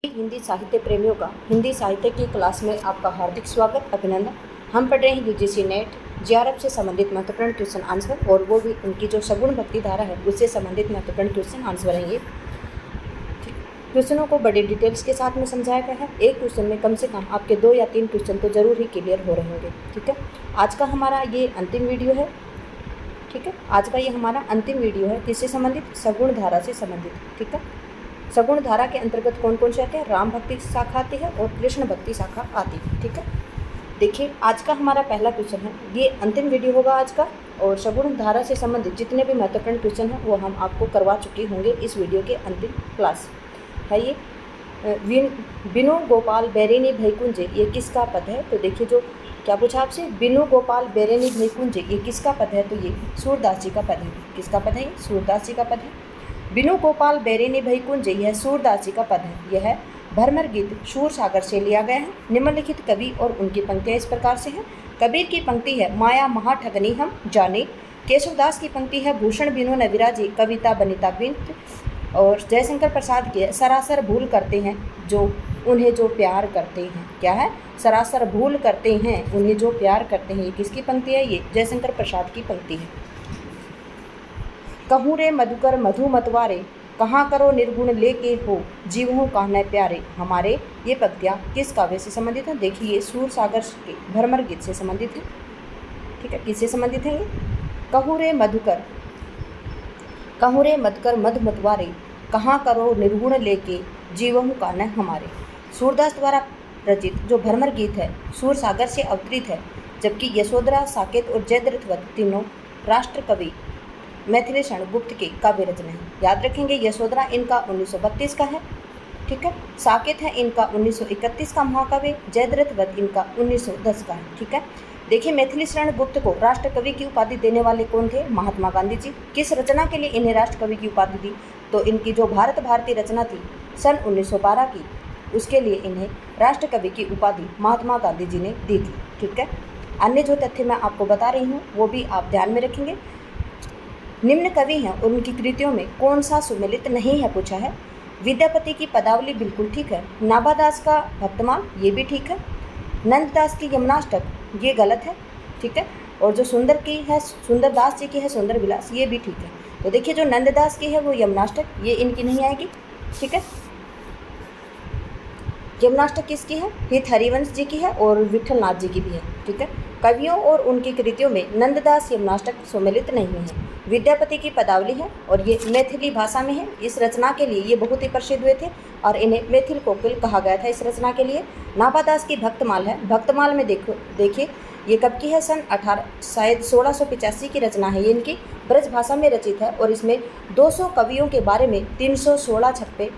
हिंदी साहित्य प्रेमियों का हिंदी साहित्य की क्लास में आपका हार्दिक स्वागत अभिनंदन। हम पढ़ रहे हैं यूजीसी नेट जेआरएफ से संबंधित महत्वपूर्ण क्वेश्चन आंसर, और वो भी उनकी जो सगुण भक्ति धारा है उससे संबंधित महत्वपूर्ण क्वेश्चन आंसर हैं। ये क्वेश्चनों को बड़े डिटेल्स के साथ में समझाया गया है। एक क्वेश्चन में कम से कम आपके 2 या 3 क्वेश्चन तो जरूर ही क्लियर हो रहे होंगे। ठीक है, आज का हमारा ये अंतिम वीडियो है। ठीक है, आज का ये हमारा अंतिम वीडियो है किससे संबंधित? सगुण धारा से संबंधित। ठीक है, सगुण धारा के अंतर्गत कौन कौन से आते हैं? राम भक्ति शाखा आती है और कृष्ण भक्ति शाखा आती है। ठीक है, देखिए आज का हमारा पहला क्वेश्चन है, ये अंतिम वीडियो होगा आज का, और सगुण धारा से संबंधित जितने भी महत्वपूर्ण क्वेश्चन हैं वो हम आपको करवा चुके होंगे इस वीडियो के अंतिम क्लास है। ये बिनु गोपाल बैरेनी भैकुंजे ये किसका पद है? तो देखिए जो क्या पूछा आपसे, बिनु गोपाल बैरेनी भैकुंजे ये किसका पद है? तो ये सूरदास जी का पद है। किसका पद है? ये सूरदास जी का पद है। बिनु गोपाल बैरेनी भैकुंज यह सूरदास जी का पद है। यह भरमर गीत शूर सागर से लिया गया है। निम्नलिखित कवि और उनकी पंक्तियाँ इस प्रकार से हैं। कबीर की पंक्ति है माया महाठगनी हम जाने। केशवदास की पंक्ति है भूषण बिनु न विराजे कविता बनिता बिंत। और जयशंकर प्रसाद की है सरासर भूल करते हैं जो उन्हें जो प्यार करते हैं। क्या है? सरासर भूल करते हैं उन्हें जो प्यार करते हैं। ये किसकी पंक्ति है? ये जयशंकर प्रसाद की पंक्ति है। कहूँ रे मधुकर मधु मतवारे कहाँ करो निर्गुण लेके हो जीवों का न प्यारे हमारे। ये पंक्तियाँ किस काव्य से संबंधित है? देखिए ये सूर सागर के भरमर गीत से संबंधित है। ठीक है, किससे संबंधित है? ये कहूँ रे मधुकर मधु मतवारे कहाँ करो निर्गुण लेके जीवों का न हमारे। सूरदास द्वारा रचित जो भरमर गीत है सूर सागर से अवतरित है, जबकि यशोधरा, साकेत और जयद्रथवत तीनों राष्ट्र कवि मैथिलीशरण गुप्त की काव्य रचना है। याद रखेंगे, यशोधरा इनका 1932 का है। ठीक है, साकेत है इनका 1931 का महाकाव्य, जयद्रथवत इनका 1910 का है। ठीक है, देखिए मैथिलीशरण गुप्त को राष्ट्र कवि की उपाधि देने वाले कौन थे? महात्मा गांधी जी। किस रचना के लिए इन्हें राष्ट्र कवि की उपाधि दी? तो इनकी जो भारत भारती रचना थी सन 1912 की, उसके लिए इन्हें राष्ट्र कवि की उपाधि महात्मा गांधी जी ने दी थी। ठीक है, अन्य जो तथ्य मैं आपको बता रही हूँ वो भी आप ध्यान में रखेंगे। निम्न कवि हैं और उनकी कृतियों में कौन सा सुमेलित नहीं है पूछा है। विद्यापति की पदावली बिल्कुल ठीक है। नाभादास का भक्तमाल ये भी ठीक है। नंददास की यमुनाष्टक ये गलत है। ठीक है, और जो सुंदर की है सुंदरदास जी की है सुंदर विलास ये भी ठीक है। तो देखिए जो नंददास की है वो यमुनाष्टक ये इनकी नहीं आएगी। ठीक है, यमुनाष्टक किसकी है? हित हरिवंश जी की है और विठलनाथ जी की भी है। ठीक है, कवियों और उनकी कृतियों में नंददास यमुनाष्टक सम्मिलित नहीं है। विद्यापति की पदावली है और ये मैथिली भाषा में है। इस रचना के लिए ये बहुत ही प्रसिद्ध हुए थे और इन्हें मैथिल कोकिल कहा गया था इस रचना के लिए। नाभादास की भक्तमाल है। भक्तमाल में देखिए ये कब की है? सन 1685 की रचना है। ये इनकी ब्रज भाषा में रचित है और इसमें 200 कवियों के बारे में 316 छप्पे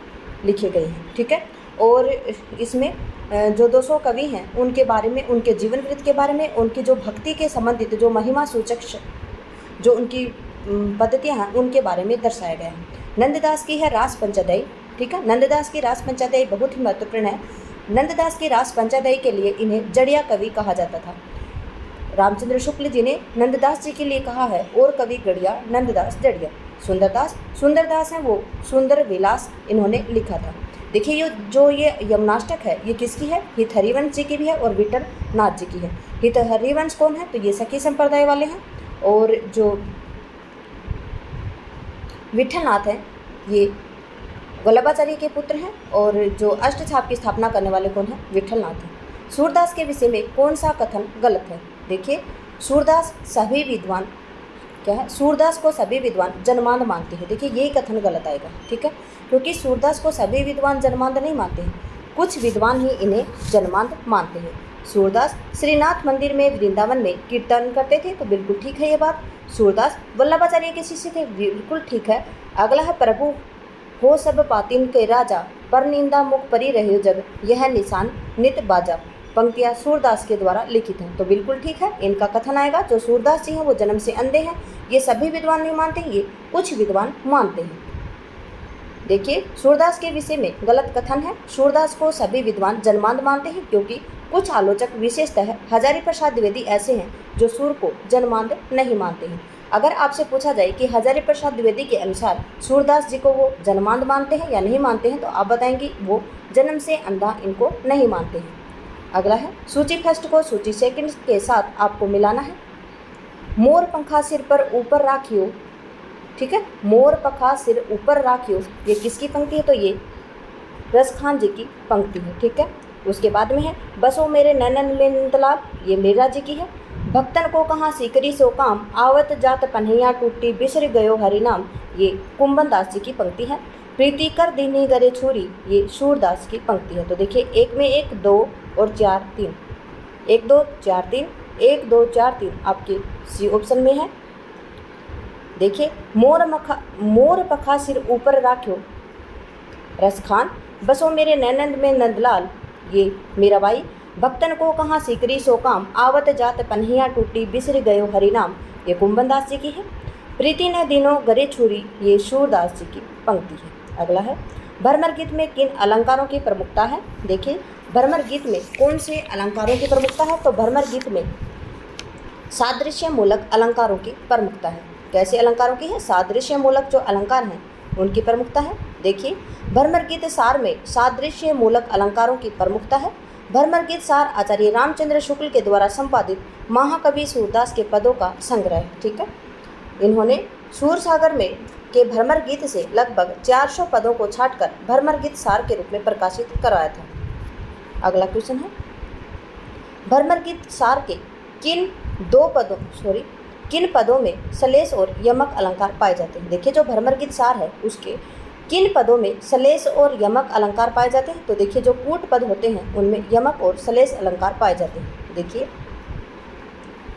लिखे गए हैं। ठीक है, और इसमें जो 200 कवि हैं उनके बारे में, उनके जीवन वृत्त के बारे में, उनकी जो भक्ति के संबंधित जो महिमा सूचक जो उनकी पद्धतियाँ हैं उनके बारे में दर्शाया गया है। नंददास की है रास पंचदयी। ठीक है, नंददास की रास पंचदयी बहुत ही महत्वपूर्ण है। नंददास की रास पंचदयी के लिए इन्हें जड़िया कवि कहा जाता था। रामचंद्र शुक्ल जी ने नंददास जी के लिए कहा है और कवि गढ़िया नंददास जड़िया। सुंदरदास हैं वो सुंदर विलास इन्होंने लिखा था। देखिए ये यमुनाष्टक है ये किसकी है? हित हरिवंश जी की भी है और विठल नाथ जी की है। हित हरिवंश कौन है? तो ये सखी संप्रदाय वाले हैं, और जो विठलनाथ हैं ये वल्लभाचार्य के पुत्र हैं, और जो अष्टछाप की स्थापना करने वाले कौन हैं? विठलनाथ हैं। सूरदास के विषय में कौन सा कथन गलत है? देखिए सूरदास सभी विद्वान क्या है? सूरदास को सभी विद्वान जन्मांध मानते हैं। देखिए ये कथन गलत आएगा। ठीक है, क्योंकि सूरदास को सभी विद्वान जन्मांध नहीं मानते हैं, कुछ विद्वान ही इन्हें जन्मांध मानते हैं। सूरदास श्रीनाथ मंदिर में वृंदावन में कीर्तन करते थे, तो बिल्कुल ठीक है ये बात। सूरदास वल्लभाचार्य के शिष्य थे, बिल्कुल ठीक है। अगला है प्रभु हो सब पातिन के राजा पर निंदा मुख परी रहे जग यह निशान नित बाजा। पंक्तियाँ सूरदास के द्वारा लिखित हैं, तो बिल्कुल ठीक है इनका कथन आएगा। जो सूरदास जी हैं वो जन्म से अंधे हैं, ये सभी विद्वान नहीं मानते, ये कुछ विद्वान मानते हैं। देखिए सूरदास के विषय में गलत कथन है। सूरदास को सभी विद्वान जन्मांध मानते हैं, क्योंकि कुछ आलोचक विशेषतः हजारी प्रसाद द्विवेदी ऐसे हैं जो सूर को जन्मांध नहीं मानते हैं। अगर आपसे पूछा जाए कि हजारी प्रसाद द्विवेदी के अनुसार सूरदास जी को वो जन्मांध मानते हैं या नहीं मानते हैं, तो आप बताएंगे वो जन्म से अंधा इनको नहीं मानते हैं। अगला है सूची फर्स्ट को सूची सेकंड के साथ आपको मिलाना है। मोर पंखा सिर पर ऊपर राखियो, ठीक है, मोर पंखा सिर ऊपर राखियो, ये किसकी पंक्ति है? तो ये रसखान जी की पंक्ति है, ठीक है। उसके बाद में है बसो मेरे नैनन में नंदलाल, ये मीरा जी की है। भक्तन को कहाँ सीकरी सो काम, आवत जात पन्हैया टूटी बिसर गयो हरि नाम, ये कुंभन दास जी की पंक्ति है। प्रीति कर दीनी गरे छुरी, ये सूरदास की पंक्ति है। तो देखिए एक में 1 2 और 4 3, 1 2 4 3, 1 2 4 3 आपके सी ऑप्शन में है। देखिए मोर पखा सिर ऊपर राख्यो, रसखान। बसो मेरे नैनंद में नंदलाल, ये मीराबाई। भक्तन को कहाँ सीकरी सो काम, आवत जात पन्हैया टूटी बिसर गयो हरि नाम, ये कुंभन दास जी की है। प्रीति न दिनो गरे छुरी, ये सूरदास जी की पंक्ति है। अगला है भ्रमर गीत में किन अलंकारों की प्रमुखता है? देखिए भ्रमर गीत में कौन से अलंकारों की प्रमुखता है? तो भ्रमर गीत में सादृश्य मूलक अलंकारों की प्रमुखता है। कैसे अलंकारों की है? सादृश्य मूलक जो अलंकार हैं उनकी प्रमुखता है। देखिए भ्रमर गीत सार में सादृश्य मूलक अलंकारों की प्रमुखता है। भ्रमर गीत सार आचार्य रामचंद्र शुक्ल के द्वारा संपादित महाकवि सूरदास के पदों का संग्रह है, ठीक है। इन्होंने सूरसागर में के भ्रमर गीत से लगभग 400 पदों को छांटकर भ्रमर गीत सार के रूप में प्रकाशित करवाया था। अगला क्वेश्चन है भ्रमर गीत सार के किन पदों में सलेस और यमक अलंकार पाए जाते हैं? देखिए जो भ्रमर गीत सार है उसके किन पदों में सलेस और यमक अलंकार पाए जाते हैं? तो देखिए जो कूट पद होते हैं उनमें यमक और सलेस अलंकार पाए जाते हैं। देखिए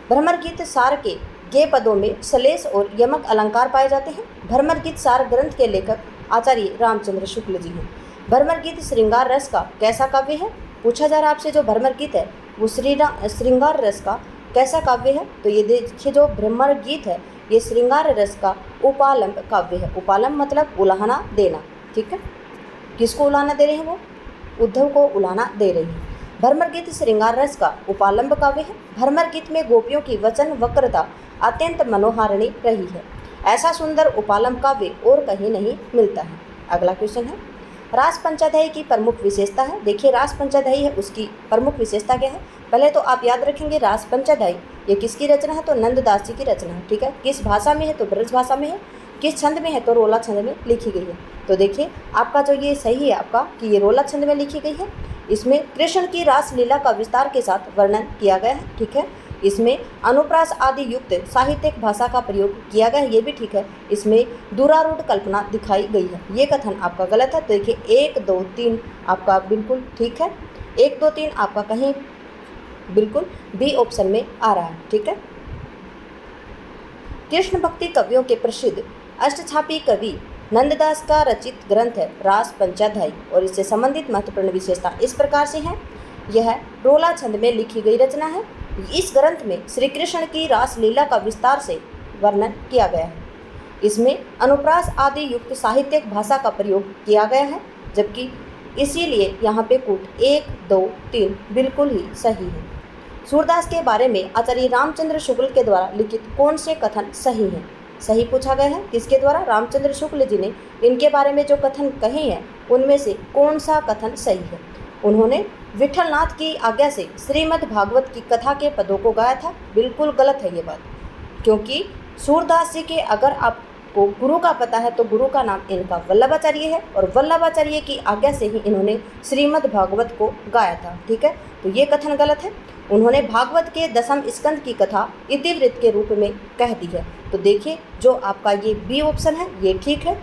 भ्रमर गीत सार के पदों में सलेस और यमक अलंकार पाए जाते हैं। भ्रमर गीत सार ग्रंथ के लेखक आचार्य रामचंद्र शुक्ल जी हैं। भ्रमर गीत श्रृंगार रस का कैसा काव्य है? पूछा जा रहा है आपसे जो भ्रमर गीत है वो श्रृंगार रस का कैसा काव्य है? तो ये देखिए जो भ्रमर गीत है ये श्रृंगार रस का उपालंब काव्य है। उपालंब मतलब उलाहना देना, ठीक है। किसको उलाहना दे रहे हैं? वो उद्धव को उलाहना दे रही है। भ्रमर गीत श्रृंगार रस का उपालंब काव्य है। भ्रमर गीत में गोपियों की वचन वक्रता अत्यंत मनोहारिणी रही है। ऐसा सुंदर उपालंब काव्य और कहीं नहीं मिलता है। अगला क्वेश्चन है रास पंचाध्यायी की प्रमुख विशेषता है। देखिए रास पंचाध्यायी है उसकी प्रमुख विशेषता क्या है? पहले तो आप याद रखेंगे रास पंचाध्यायी ये किसकी रचना है? तो नंददास जी की रचना है, ठीक है। किस भाषा में है? तो ब्रज भाषा में है। किस छंद में है? तो रोला छंद में लिखी गई है। तो देखिए आपका जो ये सही है आपका कि ये रोला छंद में लिखी गई है। इसमें कृष्ण की रास लीला का विस्तार के साथ वर्णन किया गया है, ठीक है। इसमें अनुप्रास आदि युक्त साहित्यिक भाषा का प्रयोग किया गया है, ये भी ठीक है। इसमें दुरारूढ़ कल्पना दिखाई गई है, ये कथन आपका गलत है। तो देखिए 1 2 3 आपका बिल्कुल ठीक है। 1 2 3 आपका कहीं बिल्कुल बी ऑप्शन में आ रहा है, ठीक है। कृष्ण भक्ति कवियों के प्रसिद्ध अष्टछापी कवि नंददास का रचित ग्रंथ है रास पंचाध्यायी और इससे संबंधित महत्वपूर्ण विशेषता इस प्रकार से है। यह रोला छंद में लिखी गई रचना है। इस ग्रंथ में श्री कृष्ण की रास लीला का विस्तार से वर्णन किया गया है। इसमें अनुप्रास आदि युक्त साहित्यिक भाषा का प्रयोग किया गया है, जबकि इसीलिए यहाँ पे कूट 1 2 3 बिल्कुल ही सही है। सूरदास के बारे में आचार्य रामचंद्र शुक्ल के द्वारा लिखित कौन से कथन सही हैं? सही पूछा गया है किसके द्वारा? रामचंद्र शुक्ल जी ने इनके बारे में जो कथन कहे हैं उनमें से कौन सा कथन सही है? उन्होंने विठलनाथ की आज्ञा से श्रीमद् भागवत की कथा के पदों को गाया था। बिल्कुल गलत है ये बात, क्योंकि सूरदास जी के अगर आपको गुरु का पता है तो गुरु का नाम इनका वल्लभाचार्य है और वल्लभाचार्य की आज्ञा से ही इन्होंने श्रीमद् भागवत को गाया था, ठीक है। तो ये कथन गलत है। उन्होंने भागवत के 10वें स्कंद की कथा इतिवृत्त के रूप में कह दी है। तो देखिए जो आपका ये बी ऑप्शन है ये ठीक है।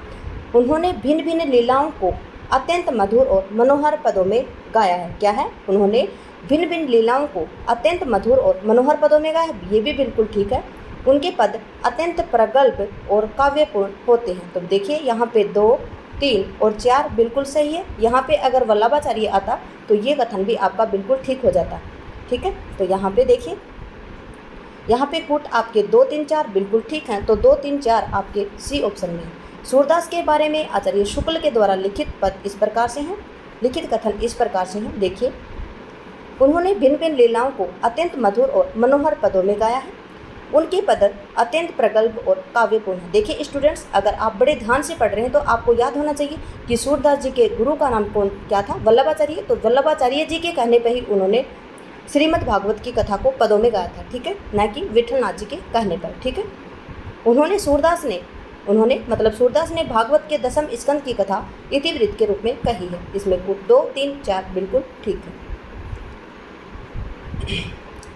उन्होंने भिन्न भिन्न लीलाओं को अत्यंत मधुर और मनोहर पदों में गाया है। क्या है? उन्होंने भिन्न भिन्न लीलाओं को अत्यंत मधुर और मनोहर पदों में गाया है, ये भी बिल्कुल ठीक है। उनके पद अत्यंत प्रगल्भ और काव्यपूर्ण होते हैं। तो देखिए यहाँ पे 2 3 और 4 बिल्कुल सही है। यहाँ पे अगर वल्लभाचार्य आता तो ये कथन भी आपका बिल्कुल ठीक हो जाता, ठीक है। तो यहाँ पे देखिए यहाँ पे कूट आपके 2 3 4 बिल्कुल ठीक हैं। तो 2 3 4 आपके सी ऑप्शन में है। सूरदास के बारे में आचार्य शुक्ल के द्वारा लिखित पद इस प्रकार से हैं, लिखित कथन इस प्रकार से हैं। देखिए उन्होंने भिन्न भिन्न लीलाओं को अत्यंत मधुर और मनोहर पदों में गाया है। उनके पद अत्यंत प्रगल्भ और काव्यपूर्ण है। देखिए स्टूडेंट्स, अगर आप बड़े ध्यान से पढ़ रहे हैं तो आपको याद होना चाहिए कि सूरदास जी के गुरु का नाम कौन क्या था, वल्लभाचार्य। तो वल्लभाचार्य जी के कहने पर ही उन्होंने श्रीमद् भागवत की कथा को पदों में गाया था, ठीक है, न कि विठलनाथ जी के कहने पर, ठीक है। सूरदास ने भागवत के 10वें स्कंद की कथा इतिवृत्त के रूप में कही है। इसमें 2, 3, 4 बिल्कुल ठीक है।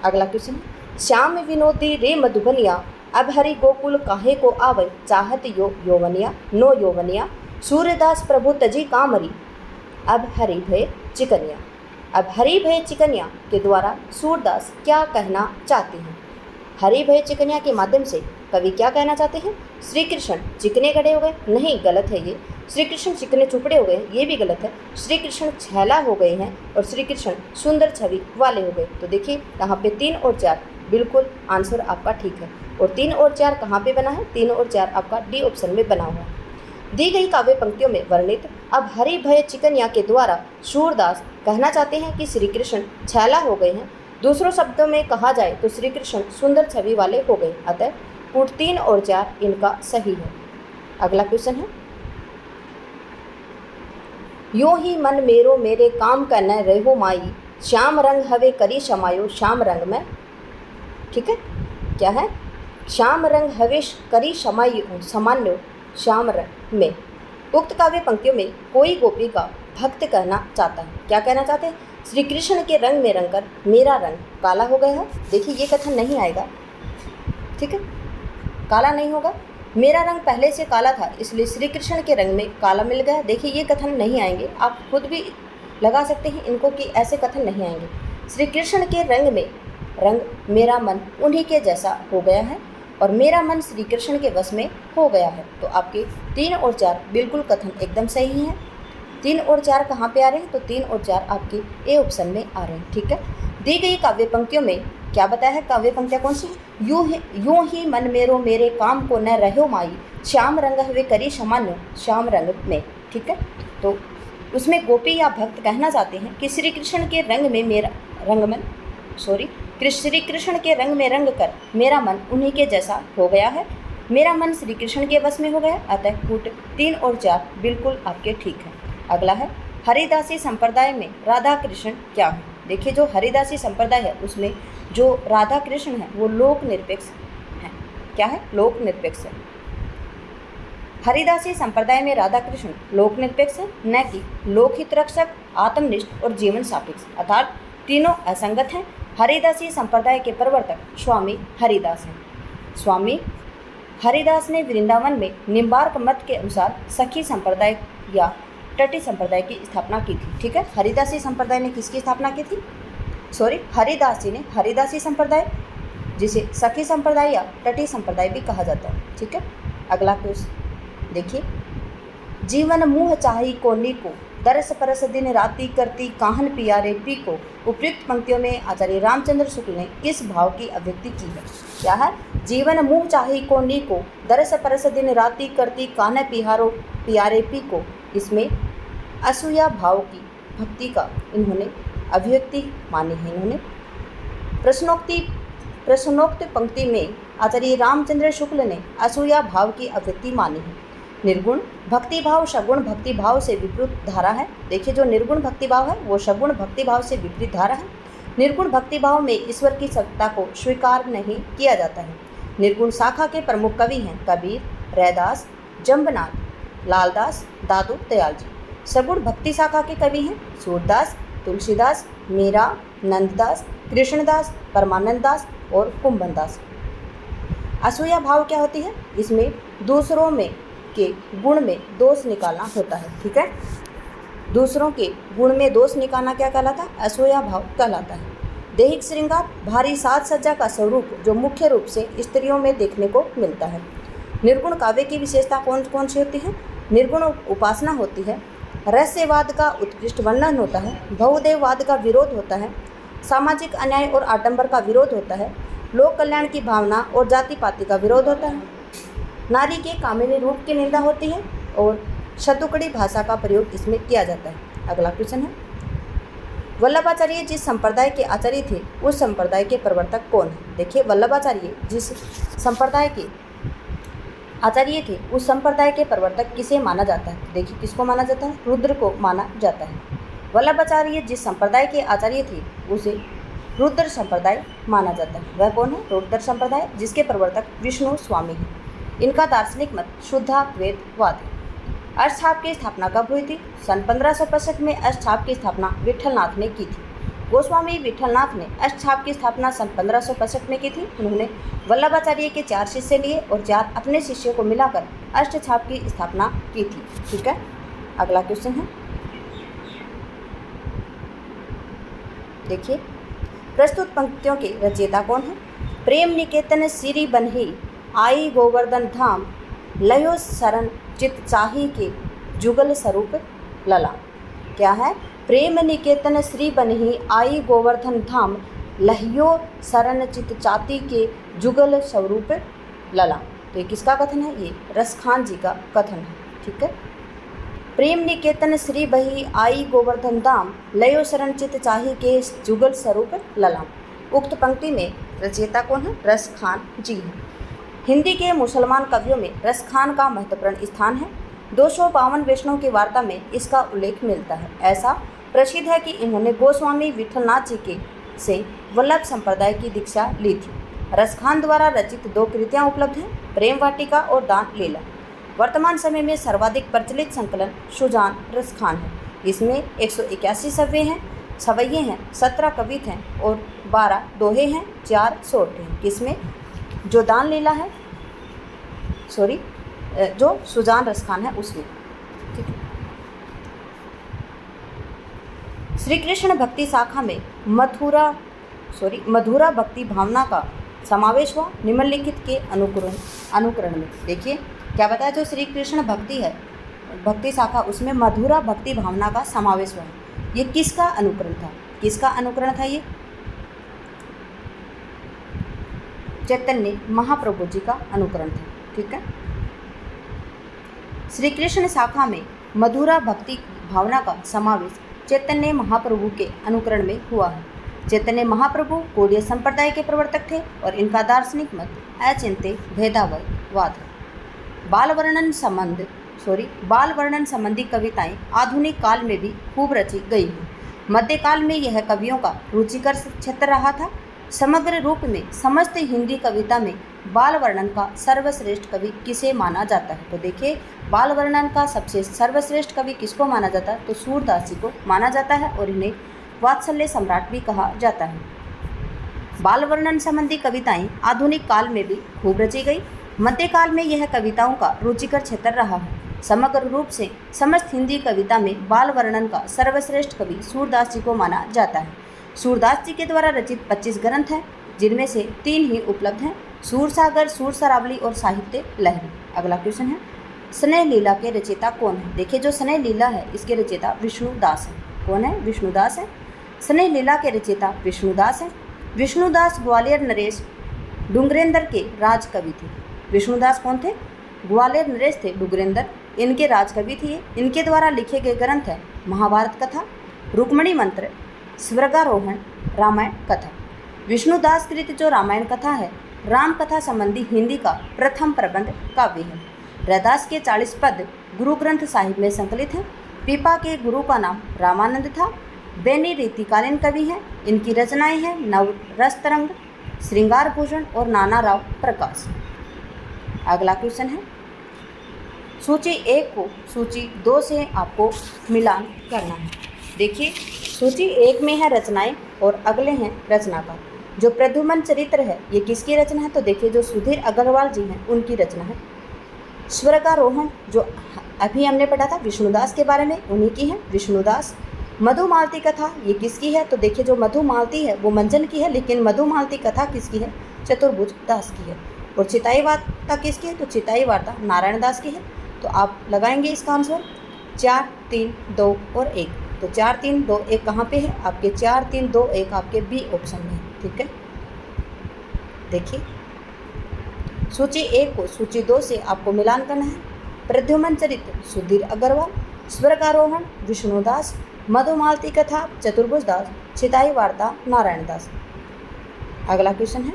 अगला क्वेश्चन, श्याम विनोदी रे मधुबनिया, अब हरि गोकुल काहे को आवे, चाहत यौवनिया नो यौवनिया, सूर्यदास प्रभु तजी कामरी, अब हरि भय चिकनिया। अब हरि भय चिकनिया के द्वारा सूरदास क्या कहना चाहते हैं? हरि भय चिकनिया के माध्यम से कवि क्या कहना चाहते हैं? श्री कृष्ण चिकने गड़े हो गए, नहीं, गलत है ये। श्री कृष्ण चिकने चुपड़े हो गए, ये भी गलत है। श्री कृष्ण छैला हो गए हैं और श्री कृष्ण सुंदर छवि वाले हो गए। तो देखिए यहाँ पे 3 और 4 बिल्कुल आंसर आपका ठीक है। और 3 और 4 कहाँ पे बना है? 3 और 4 आपका डी ऑप्शन में बना हुआ है। दी गई काव्य पंक्तियों में वर्णित अब हरि भय चिकनिया के द्वारा सूरदास कहना चाहते हैं कि श्री कृष्ण छैला हो गए हैं। दूसरों शब्दों में कहा जाए तो श्री कृष्ण सुंदर छवि वाले हो गए। अतः पुट 3 और 4 इनका सही है। अगला क्वेश्चन है, यो ही मन मेरो मेरे काम का न रहो माई, श्याम रंग हवे करी शमायो श्याम रंग में, ठीक है, क्या है? श्याम रंग हवेश करी शमायो सामान्यो श्याम रंग में। उक्त काव्य पंक्तियों में कोई गोपी का भक्त कहना चाहता है। क्या कहना चाहते हैं? श्री कृष्ण के रंग में रंगकर मेरा रंग काला हो गया है। देखिए ये कथन नहीं आएगा, ठीक है, काला नहीं होगा। मेरा रंग पहले से काला था इसलिए श्री कृष्ण के रंग में काला मिल गया। देखिए ये कथन नहीं आएंगे, आप खुद भी लगा सकते हैं इनको कि ऐसे कथन नहीं आएंगे। श्री कृष्ण के रंग में रंग मेरा मन उन्हीं के जैसा हो गया है और मेरा मन श्री कृष्ण के वश में हो गया है। तो आपके 3 और 4 बिल्कुल कथन एकदम सही हैं। 3 और 4 कहाँ पे आ रहे हैं? तो 3 और 4 आपके ए ऑप्शन में आ रहे हैं, ठीक है। दी गई काव्य पंक्तियों में क्या बताया है? काव्य पंक्तियाँ कौन सी? यूं ही मन मेरो मेरे काम को न रहो माई, श्याम रंग हवे करी सामान्य श्याम रंग में, ठीक है। तो उसमें गोपी या भक्त कहना चाहते हैं कि श्री कृष्ण के रंग में मेरा रंगमन श्री कृष्ण के रंग में रंग कर मेरा मन उन्हीं के जैसा हो गया है, मेरा मन श्री कृष्ण के वश में हो गया। अतः पुट 3 और 4 बिल्कुल आपके ठीक है। अगला है, हरिदासी संप्रदाय में राधा कृष्ण क्या है? देखिए जो हरिदासी संप्रदाय है उसमें जो राधा कृष्ण है वो लोक निरपेक्ष है। क्या है? लोक निरपेक्ष है। हरिदासी संप्रदाय में राधा कृष्ण लोक निरपेक्ष है, न कि लोकहित रक्षक, आत्मनिष्ठ और जीवन सापेक्ष, अर्थात तीनों असंगत हैं। हरिदासी संप्रदाय के प्रवर्तक स्वामी हरिदास हैं। स्वामी हरिदास ने वृंदावन में निम्बार्क मत के अनुसार सखी संप्रदाय या टटी संप्रदाय की स्थापना की थी, ठीक है। हरिदासी संप्रदाय ने किसकी स्थापना की थी? हरिदास जी ने हरिदासी संप्रदाय, जिसे सखी संप्रदाय या टटी संप्रदाय भी कहा जाता है, ठीक है। अगला क्वेश्चन देखिए, जीवन मुँह चाही कोनी को, दरस परस दिन राती करती काहन पियारे पी को। उपयुक्त पंक्तियों में आचार्य रामचंद्र शुक्ल ने किस भाव की अभिव्यक्ति की है? क्या है? जीवन मुँह चाही कोनी को, दरस परस दिन राती करती काहन पियारे पी को। इसमें असूया भाव की भक्ति का इन्होंने अभिव्यक्ति मानी है। इन्होंने प्रश्नोक्त पंक्ति में आचार्य रामचंद्र शुक्ल ने असूया भाव की अभिव्यक्ति मानी है। निर्गुण भक्ति भाव सगुण भक्ति भाव से विपरीत धारा है। देखिए जो निर्गुण भक्ति भाव है वो सगुण भक्ति भाव से विपरीत धारा है। निर्गुण भक्ति भाव में ईश्वर की सत्ता को स्वीकार नहीं किया जाता है। निर्गुण शाखा के प्रमुख कवि हैं कबीर, रैदास, जम्बनाथ, लालदास, दादू दयाल जी। सगुण भक्ति शाखा के कवि हैं सूरदास, तुलसीदास, मीरा, नंददास, कृष्णदास, परमानंद दास और कुंभन दास। असूया भाव क्या होती है? इसमें दूसरों में के गुण में दोष निकालना होता है, ठीक है। दूसरों के गुण में दोष निकालना क्या कहलाता है? असूया भाव कहलाता है। दैहिक श्रृंगार भारी साज सज्जा का स्वरूप जो मुख्य रूप से स्त्रियों में देखने को मिलता है। निर्गुण काव्य की विशेषता कौन कौन सी होती है? निर्गुण उपासना होती है, रहस्यवाद का उत्कृष्ट वर्णन होता है, बहुदेववाद का विरोध होता है, सामाजिक अन्याय और आडंबर का विरोध होता है, लोक कल्याण की भावना और जाति पाति का विरोध होता है, नारी के कामिनी रूप की निंदा होती है और शतुकड़ी भाषा का प्रयोग इसमें किया जाता है। अगला क्वेश्चन है, वल्लभाचार्य जिस संप्रदाय के आचार्य थे उस संप्रदाय के प्रवर्तक कौन है? देखिए, वल्लभाचार्य जिस संप्रदाय के आचार्य थे उस संप्रदाय के प्रवर्तक किसे माना जाता है? देखिए, किसको माना जाता है? रुद्र को माना जाता है। वल्लभाचार्य जिस संप्रदाय के आचार्य थे उसे रुद्र संप्रदाय माना जाता है। वह कौन है? रुद्र संप्रदाय, जिसके प्रवर्तक विष्णु स्वामी हैं। इनका दार्शनिक मत शुद्धाद्वैतवाद है। अष्टछाप की स्थापना कब हुई थी? सन 1565 में अष्टछाप की स्थापना विठलनाथ ने की थी। गोस्वामी विठलनाथ ने अष्टछाप की स्थापना सन 1565 में की थी। उन्होंने वल्लभाचार्य के 4 शिष्य लिए और 4 अपने शिष्यों को मिलाकर अष्टछाप की स्थापना की थी। ठीक है, अगला क्वेश्चन है, देखिए, प्रस्तुत पंक्तियों के रचयिता कौन है? प्रेम निकेतन सिरी बन्ही आई गोवर्धन धाम लयो शरण चित चाही के जुगल स्वरूप लला। क्या है? प्रेम निकेतन श्री बन्ही आई गोवर्धन धाम लहियो शरण चित चाती के जुगल स्वरूप लला। तो ये किसका कथन है? ये रसखान जी का कथन है। ठीक है, प्रेम निकेतन श्री बही आई गोवर्धन धाम लयो शरण चित चाही के जुगल स्वरूप लला। उक्त पंक्ति में रचयिता कौन है? रसखान जी है। हिंदी के मुसलमान कवियों में रसखान का महत्वपूर्ण स्थान है। 252 वैष्णव की वार्ता में इसका उल्लेख मिलता है। ऐसा प्रसिद्ध है कि इन्होंने गोस्वामी विठलनाथ जी के से वल्लभ संप्रदाय की दीक्षा ली थी। रसखान द्वारा रचित 2 कृतियाँ उपलब्ध हैं, प्रेम वाटिका और दान लीला। वर्तमान समय में सर्वाधिक प्रचलित संकलन सुजान रसखान है। इसमें 181 सवैये हैं, 17 कवित हैं और 12 दोहे हैं, 4 सोट हैं। किसमें? जो दान लीला है, जो सुजान रसखान है उसमें। ठीक है, श्री कृष्ण भक्ति शाखा में मधुरा भक्ति भावना का समावेश हुआ निम्नलिखित के अनुकरण में। देखिए, क्या बताया? जो श्री कृष्ण भक्ति है, भक्ति शाखा, उसमें मधुरा भक्ति भावना का समावेश हुआ। ये किसका अनुकरण था? किसका अनुकरण था? ये चैतन्य महाप्रभु जी का अनुकरण था। ठीक है, श्री कृष्ण शाखा में मधुरा भक्ति भावना का समावेश चैतन्य महाप्रभु के अनुकरण में हुआ है। चैतन्य महाप्रभु गौड़ीय संप्रदाय के प्रवर्तक थे और इनका दार्शनिक मत अचिंत्य भेदाभेदवाद है। बाल वर्णन संबंधी कविताएं आधुनिक काल में भी खूब रची गई हैं। मध्यकाल में यह कवियों का रुचिकर क्षेत्र रहा था। समग्र रूप में समस्त हिंदी कविता में बाल वर्णन का सर्वश्रेष्ठ कवि किसे माना जाता है? तो देखिए, बाल वर्णन का सबसे सर्वश्रेष्ठ कवि किसको माना जाता है? तो सूरदास जी को माना जाता है और इन्हें वात्सल्य सम्राट भी कहा जाता है। बाल वर्णन संबंधी कविताएं आधुनिक काल में भी खूब रची गई। मध्यकाल में यह कविताओं का रुचिकर क्षेत्र रहा है। समग्र रूप से समस्त हिंदी कविता में बाल वर्णन का सर्वश्रेष्ठ कवि सूरदास जी को माना जाता है। सूरदास जी के द्वारा रचित 25 ग्रंथ हैं, जिनमें से 3 ही उपलब्ध हैं, सूरसागर, सूरसरावली और साहित्य लहरी। अगला क्वेश्चन है, स्नेह लीला के रचयिता कौन है? देखिए, जो स्नेह लीला है इसके रचयिता विष्णुदास है। कौन है? विष्णुदास है। स्नेह लीला के रचयिता विष्णुदास है। विष्णुदास ग्वालियर नरेश डुंगरेंद्र के राज कवि थे। विष्णुदास कौन थे? ग्वालियर नरेश थे डुंगरेंद्र, इनके राजकवि थे। इनके द्वारा लिखे गए ग्रंथ हैं महाभारत कथा, रुक्मणी मंत्र, स्वर्गारोहण, रामायण कथा। विष्णुदास कृत जो रामायण कथा है, राम कथा संबंधी हिंदी का प्रथम प्रबंध काव्य है। रैदास के 40 पद गुरु ग्रंथ साहिब में संकलित हैं। पीपा के गुरु का नाम रामानंद था। बेनी रीतिकालीन कवि हैं। इनकी रचनाएं हैं नव रस तरंग, श्रृंगार भूषण और नाना राव प्रकाश। अगला क्वेश्चन है, सूची 1 को सूची 2 से आपको मिलान करना है। देखिए, सूची 1 में है रचनाएं और अगले हैं रचनाकार। जो प्रद्युमन चरित्र है ये किसकी रचना है? तो देखिए, जो सुधीर अग्रवाल जी हैं उनकी रचना है। स्वर्गारोहण जो अभी हमने पढ़ा था विष्णुदास के बारे में, उन्हीं की है, विष्णुदास। मधुमालती कथा ये किसकी है? तो देखिए, जो मधुमालती है वो मंजन की है, लेकिन मधुमालती कथा किसकी है? चतुर्भुज दास की है। और चिताई वार्ता किसकी है? तो चिताई वार्ता नारायण दास की है। तो आप लगाएंगे इसका आंसर 4, 3, 2 और 1। तो 4, 3, 2, 1 कहाँ पे है? आपके 4, 3, 2, 1 आपके बी ऑप्शन में है। ठीक है, देखिए, सूची 1 को सूची 2 से आपको मिलान करना है। प्रद्युमन चरित्र सुधीर अग्रवाल, स्वर्गारोहण विष्णुदास, मधुमालती कथा चतुर्भुज दास, छिताई वार्ता नारायण दास। अगला क्वेश्चन है,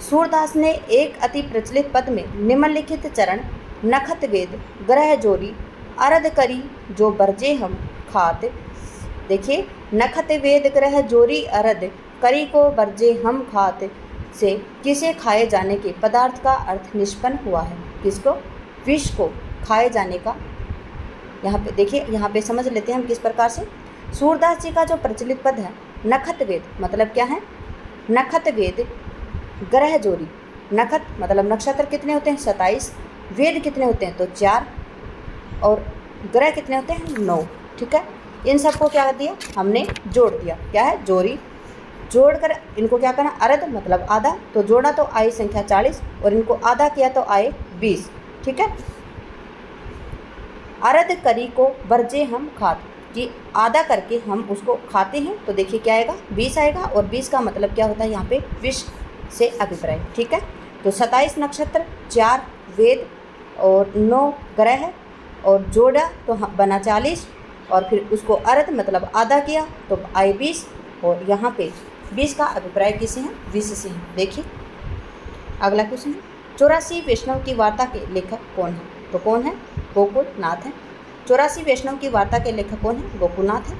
सूरदास ने एक अति प्रचलित पद में निम्नलिखित चरण नखत वेद ग्रह जोरी अरद करी जो बरजे हम खात। देखिए, नखत वेद ग्रह जोरी अरद करी को बरजे हम खात से किसे खाए जाने के पदार्थ का अर्थ निष्पन्न हुआ है। किसको? विष को खाए जाने का। यहाँ पे देखिए, यहाँ पे समझ लेते हैं हम किस प्रकार से। सूरदास जी का जो प्रचलित पद है नखत वेद मतलब क्या है? नखत वेद ग्रह जोरी, नखत मतलब नक्षत्र कितने होते हैं? 27। वेद कितने होते हैं? तो 4। और ग्रह कितने होते हैं? 9। ठीक है, इन सबको क्या दिया हमने? जोड़ दिया। क्या है? जोरी। जोड़कर इनको क्या करना? अरद मतलब आधा, तो जोड़ा तो आई संख्या 40 और इनको आधा किया तो आए 20। ठीक है, अरद करी को बरजे हम खात, कि आधा करके हम उसको खाते हैं, तो देखिए क्या आएगा? 20 आएगा। और 20 का मतलब क्या होता है यहाँ पे? विष से अभिप्राय। ठीक है, तो 27 नक्षत्र, 4 वेद और 9 ग्रह और जोड़ा तो बना 40 और फिर उसको अर्ध मतलब आधा किया तो आए 20 और यहाँ पे 20 का अभिप्राय किसे है? विष से है। देखिए अगला क्वेश्चन है, 84 वैष्णव की वार्ता के लेखक कौन है? तो कौन है? गोकुलनाथ है। 84 वैष्णव की वार्ता के लेखक कौन है? गोकुलनाथ है।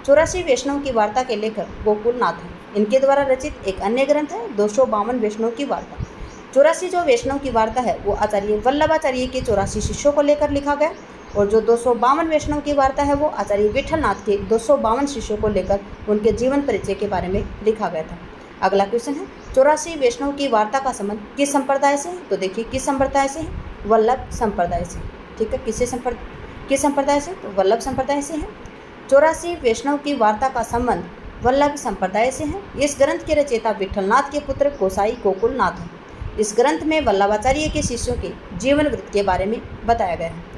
84 वैष्णव की वार्ता के लेखक गोकुलनाथ है। इनके द्वारा रचित एक अन्य ग्रंथ है 252 वैष्णव की वार्ता। 84 जो वैष्णव की वार्ता है वो आचार्य वल्लभाचार्य के 84 शिष्यों को लेकर लिखा गया और जो 252 वैष्णव की वार्ता है वो आचार्य विठलनाथ के 252 शिष्यों को लेकर उनके जीवन परिचय के बारे में लिखा गया था। अगला क्वेश्चन है, 84 वैष्णव की वार्ता का संबंध किस संप्रदाय से है? तो देखिए किस संप्रदाय से है? वल्लभ संप्रदाय से। ठीक है, किस संप्रदाय से? तो वल्लभ संप्रदाय से है। 84 वैष्णव की वार्ता का संबंध वल्लभ संप्रदाय से है। इस ग्रंथ के रचयिता विठलनाथ के पुत्र गोसाई गोकुलनाथ हैं। इस ग्रंथ में वल्लभाचार्य के शिष्यों के जीवन वृत्त के बारे में बताया गया है।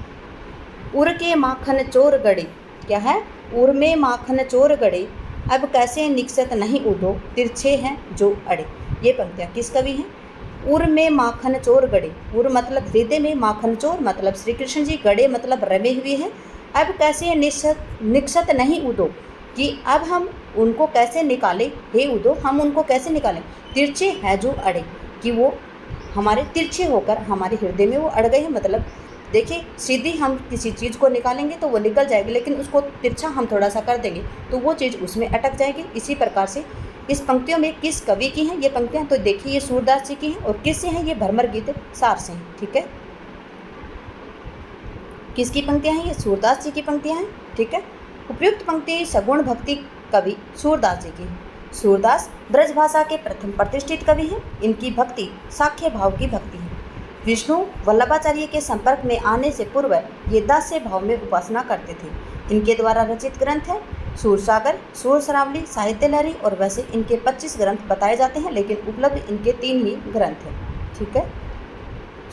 उर के माखन चोर गड़े, क्या है? उर में माखन चोर गड़े, अब कैसे निकसत नहीं उदो, तिरछे हैं जो अड़े। ये पंक्तियाँ किस कवि हैं? उर में माखन चोर गड़े, उर मतलब हृदय में, माखन चोर मतलब श्री कृष्ण जी, गड़े मतलब रमे हुए हैं। अब कैसे निकसत नहीं उदो, कि अब हम उनको कैसे निकालें, हे उदो हम उनको कैसे निकालें, तिरछे हैं जो अड़े, कि वो हमारे तिरछे होकर हमारे हृदय में वो अड़ गए हैं। मतलब देखिए, सीधी हम किसी चीज़ को निकालेंगे तो वो निकल जाएगी, लेकिन उसको तिरछा हम थोड़ा सा कर देंगे तो वो चीज़ उसमें अटक जाएगी। इसी प्रकार से इस पंक्तियों में किस कवि की हैं ये पंक्तियाँ? तो देखिए ये सूरदास जी की हैं और किससे हैं? ये भ्रमर गीत सार से हैं। ठीक है, किसकी पंक्तियाँ हैं? ये सूरदास जी की पंक्तियाँ हैं। ठीक है, उपयुक्त पंक्ति सगुण भक्ति कवि सूरदास जी की है। सूरदास ब्रजभाषा के प्रथम प्रतिष्ठित कवि हैं। इनकी भक्ति साख्य भाव की भक्ति है। विष्णु वल्लभाचार्य के संपर्क में आने से पूर्व ये दास्य भाव में उपासना करते थे। इनके द्वारा रचित ग्रंथ है सूरसागर, सूरसरावली, साहित्य लहरी और वैसे इनके 25 ग्रंथ बताए जाते हैं, लेकिन उपलब्ध इनके 3 ही ग्रंथ हैं। ठीक है,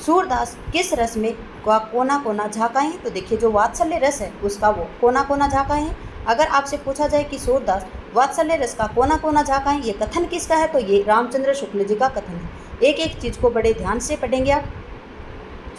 सूरदास किस रस में कोना कोना झाँकाए हैं? तो देखिए जो वात्सल्य रस है उसका वो कोना कोना झाँकाए हैं। अगर आपसे पूछा जाए कि सूरदास वात्सल्य रस का कोना कोना झाँकाए, ये कथन किसका है? तो ये रामचंद्र शुक्ल जी का कथन है। एक एक चीज़ को बड़े ध्यान से पढ़ेंगे आप।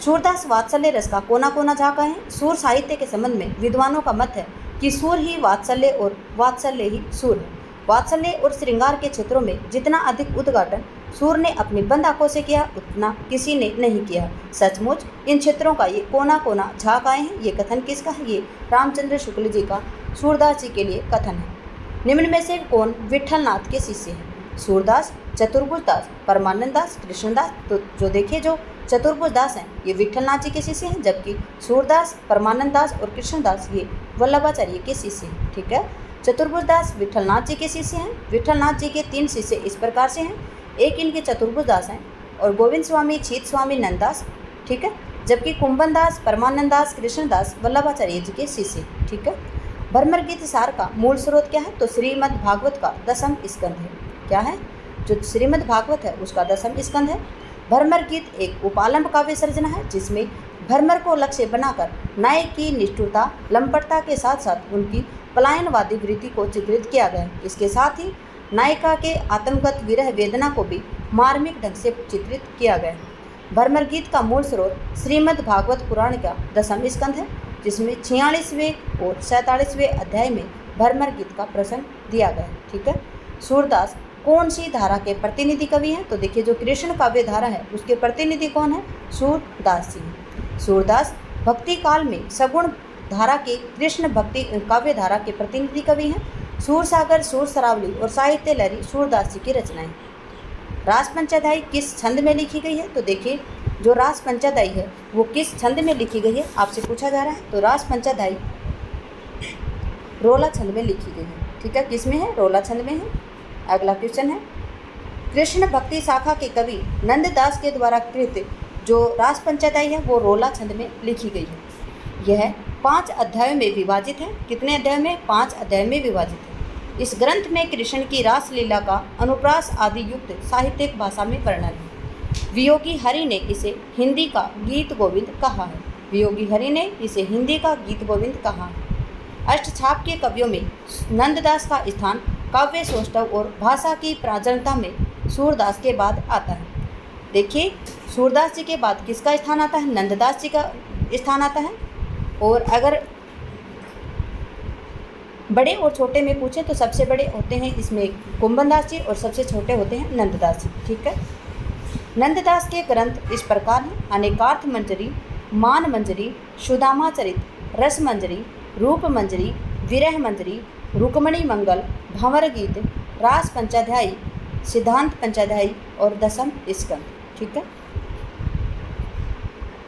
सूरदास वात्सल्य रस का कोना कोना झाँकाए हैं। सूर साहित्य के संबंध में विद्वानों का मत है कि सूर ही वात्सल्य और वात्सल्य ही सूर है। वात्सल्य और श्रृंगार के क्षेत्रों में जितना अधिक उद्घाटन सूर ने अपनी बंद आंखों से किया उतना किसी ने नहीं किया। सचमुच इन क्षेत्रों का ये कोना कोना झाँकाए हैं। ये कथन किसका है? ये रामचंद्र शुक्ल जी का सूरदास जी के लिए कथन है। निम्न में से कौन विठलनाथ के शिष्य हैं? सूरदास, चतुर्भुज दास, परमानंद दास, कृष्णदास। तो जो देखिए जो चतुर्भुज दास हैं ये विठलनाथ जी के शिष्य हैं, जबकि सूरदास, परमानंद दास और कृष्णदास ये वल्लभाचार्य के शिष्य हैं। ठीक है, चतुर्भुज दास विठलनाथ जी के शिष्य हैं। विठलनाथ जी के 3 शिष्य इस प्रकार से हैं। एक इनके चतुर्भुज दास हैं और गोविंद स्वामी, छीत स्वामी, नंददास। ठीक है, जबकि कुंभन दास, परमानंद दास, कृष्णदास वल्लभाचार्य जी के शिष्य। ठीक है, भ्रमर गीत सार का मूल स्रोत क्या है? तो श्रीमद् भागवत का 10वां स्कंध है। क्या है? जो श्रीमद् भागवत है उसका 10वां स्कंध है। भ्रमर गीत एक उपालंब काव्य सर्जना है जिसमें भ्रमर को लक्ष्य बनाकर नायक की निष्ठुरता, लंपटता के साथ साथ उनकी पलायनवादी वृत्ति को चित्रित किया गया है। इसके साथ ही नायिका के आत्मगत विरह वेदना को भी मार्मिक ढंग से चित्रित किया गया है। भ्रमर गीत का मूल स्रोत श्रीमद् भागवत पुराण का 10वां स्कंध है। जिसमें 46वें और 47वें अध्याय में भरमर गीत का प्रसंग दिया गया है। ठीक है। सूरदास कौन सी धारा के प्रतिनिधि कवि हैं? तो देखिए जो कृष्ण काव्य धारा है उसके प्रतिनिधि कौन है? सूरदास जी। सूरदास भक्ति काल में सगुण धारा के कृष्ण भक्ति काव्य धारा के प्रतिनिधि कवि हैं। सूरसागर, सूर सरावली और साहित्य लहरी सूरदास जी की रचनाएं। रास पंचाध्यायी किस छंद में लिखी गई है? तो देखिए जो रास पंचाध्यायी है वो किस छंद में लिखी गई है आपसे पूछा जा रहा है। तो रास पंचाध्यायी रोला छंद में लिखी गई है। ठीक है, किस में है? रोला छंद में है। अगला क्वेश्चन है, कृष्ण भक्ति शाखा के कवि नंददास के द्वारा कृत जो रास पंचाध्यायी है वो रोला छंद में लिखी गई है। यह 5 अध्यायों में विभाजित है। कितने अध्याय में? 5 अध्याय में विभाजित है। इस ग्रंथ में कृष्ण की रासलीला का अनुप्रास आदि युक्त साहित्यिक भाषा में वर्णन है। वियोगी हरि ने इसे हिंदी का गीत गोविंद कहा है। वियोगी हरि ने इसे हिंदी का गीत गोविंद कहा है। अष्टछाप के कवियों में नंददास का स्थान काव्य सौष्ठव और भाषा की प्राचीनता में सूरदास के बाद आता है। देखिए सूरदास जी के बाद किसका स्थान आता है? नंददास जी का स्थान आता है। और अगर बड़े और छोटे में पूछें तो सबसे बड़े होते हैं इसमें कुंभनदास जी और सबसे छोटे होते हैं नंददास जी। ठीक है। नंददास के ग्रंथ इस प्रकार हैं, अनेकार्थ मंजरी, मान मंजरी, सुदामा चरित, रस मंजरी, रूप मंजरी, विरह मंजरी, रुक्मणी मंगल, भंवर गीत, रास पंचाध्यायी, सिद्धांत पंचाध्यायी और दशम स्कंद। ठीक है।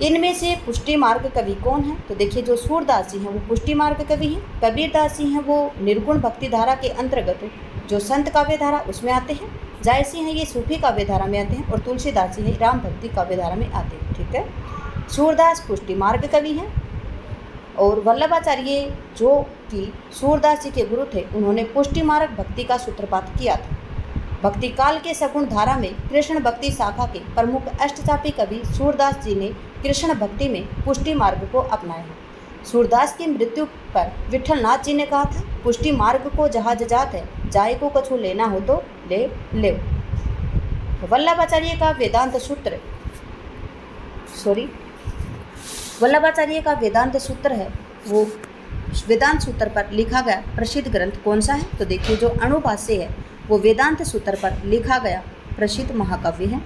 इनमें से पुष्टि मार्ग कवि कौन है? तो देखिए जो सूरदास जी हैं वो पुष्टि मार्ग कवि हैं। कबीरदास जी हैं वो निर्गुण भक्ति धारा के अंतर्गत जो संत काव्य धारा उसमें आते हैं। जायसी हैं ये सूफी काव्य धारा में आते हैं और तुलसीदास जी हैं राम भक्ति काव्य धारा में आते हैं। ठीक है। सूरदास पुष्टि मार्ग कवि हैं और वल्लभाचार्य जो कि सूरदास जी के गुरु थे उन्होंने पुष्टि मार्ग भक्ति का सूत्रपात किया था। भक्ति काल के सगुण धारा में कृष्ण भक्ति शाखा के प्रमुख अष्टचापी कवि सूरदास जी ने कृष्ण भक्ति में पुष्टि मार्ग को अपनाया है। सूरदास की मृत्यु पर विठलनाथ जी ने कहा था, पुष्टि मार्ग को जहाज जात है, जाय को कछु लेना हो तो ले ले। वल्लभाचार्य का वेदांत सूत्र है वो वेदांत सूत्र पर लिखा गया प्रसिद्ध ग्रंथ कौन सा है? तो देखिए जो अणुभाष्य है वो वेदांत सूत्र पर लिखा गया प्रसिद्ध महाकाव्य है।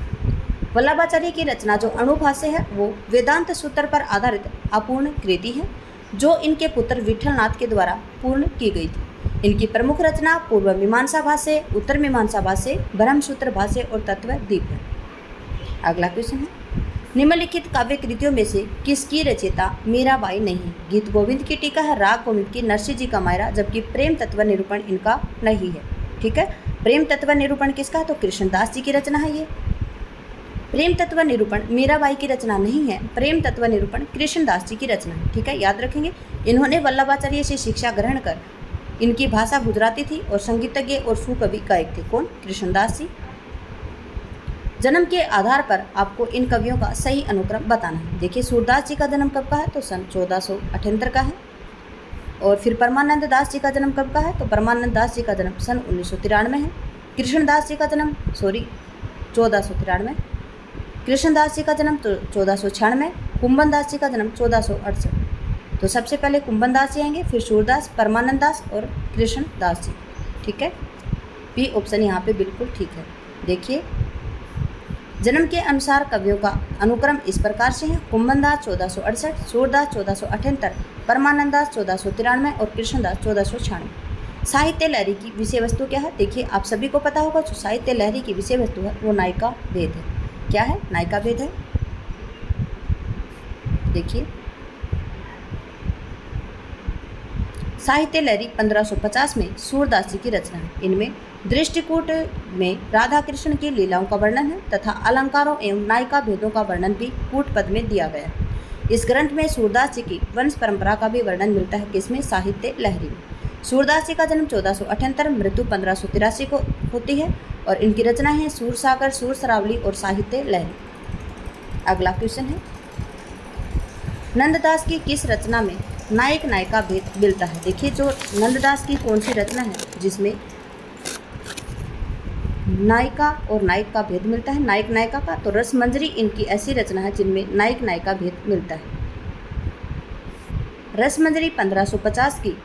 वल्लभाचार्य की रचना जो अणुभाष्य है वो वेदांत सूत्र पर आधारित अपूर्ण कृति है जो इनके पुत्र विठलनाथ के द्वारा पूर्ण की गई थी। इनकी प्रमुख रचना पूर्व मीमांसा भाष्य, उत्तर मीमांसा भाष्य, ब्रह्मसूत्र भाष्य और तत्वदीप है। अगला क्वेश्चन है, निम्नलिखित काव्य कृतियों में से किसकी रचयिता मीराबाई नहीं? गीत गोविंद की टीका है राग गोविंद की नरसिंह जी का मायरा, जबकि प्रेम तत्व निरूपण इनका नहीं है। ठीक है। प्रेम तत्व निरूपण किसका है? तो कृष्णदास जी की रचना है ये। प्रेम तत्व निरूपण मीराबाई की रचना नहीं है, प्रेम तत्व निरूपण कृष्णदास जी की रचना है। ठीक है, याद रखेंगे। इन्होंने वल्लभाचार्य से शिक्षा ग्रहण कर इनकी भाषा गुजराती थी और संगीतज्ञ और सुकवि गायक थे। कौन? कृष्णदास जी। जन्म के आधार पर आपको इन कवियों का सही अनुक्रम बताना है। देखिए सूरदास जी का जन्म कब का है? तो सन 1478 का है। और फिर परमानंद दास जी का जन्म कब का है? तो परमानंद दास जी का जन्म सन 1993 है। कृष्णदास जी का जन्म 1493। कृष्णदास जी का जन्म 1496। कुंभन दास जी का जन्म 1468। तो सबसे पहले कुंभन दास जी आएंगे, फिर सूरदास, परमानंद दास और कृष्णदास जी। ठीक है, बी ऑप्शन यहाँ पे बिल्कुल ठीक है। देखिए जन्म के अनुसार कवियों का अनुक्रम इस प्रकार से है। कुंभन दास 1468, सूरदास 1478, परमानंद दास 1493 और कृष्णदास 1496। साहित्य लहरी की विषय वस्तु क्या है? देखिए आप सभी को पता होगा जो साहित्य लहरी की विषय वस्तु है वो नायिका भेद है। क्या है? नायिका भेद है। देखिए साहित्य लहरी 1550 में सूरदास जी की रचना है। इनमें दृष्टिकूट में राधा कृष्ण की लीलाओं का वर्णन है तथा अलंकारों एवं नायिका भेदों का वर्णन भी कूट पद में दिया गया है। इस ग्रंथ में सूरदास जी की वंश परंपरा का भी वर्णन मिलता है। किसमें? साहित्य लहरी में। सूरदास जी का जन्म 1478, मृत्यु 1583 को होती है और इनकी रचना है सूरसागर, सूर सरावली और साहित्य लहरी। अगला क्वेश्चन है, नंददास की किस रचना में नायक नायिका भेद मिलता है? देखिए जो नंददास की कौन सी रचना है जिसमें नायिका और नायक का भेद मिलता है, नायक नायिका का? तो रसमंजरी इनकी ऐसी रचना है जिनमें नायक नायिका भेद मिलता है। रसमंजरी 1550 की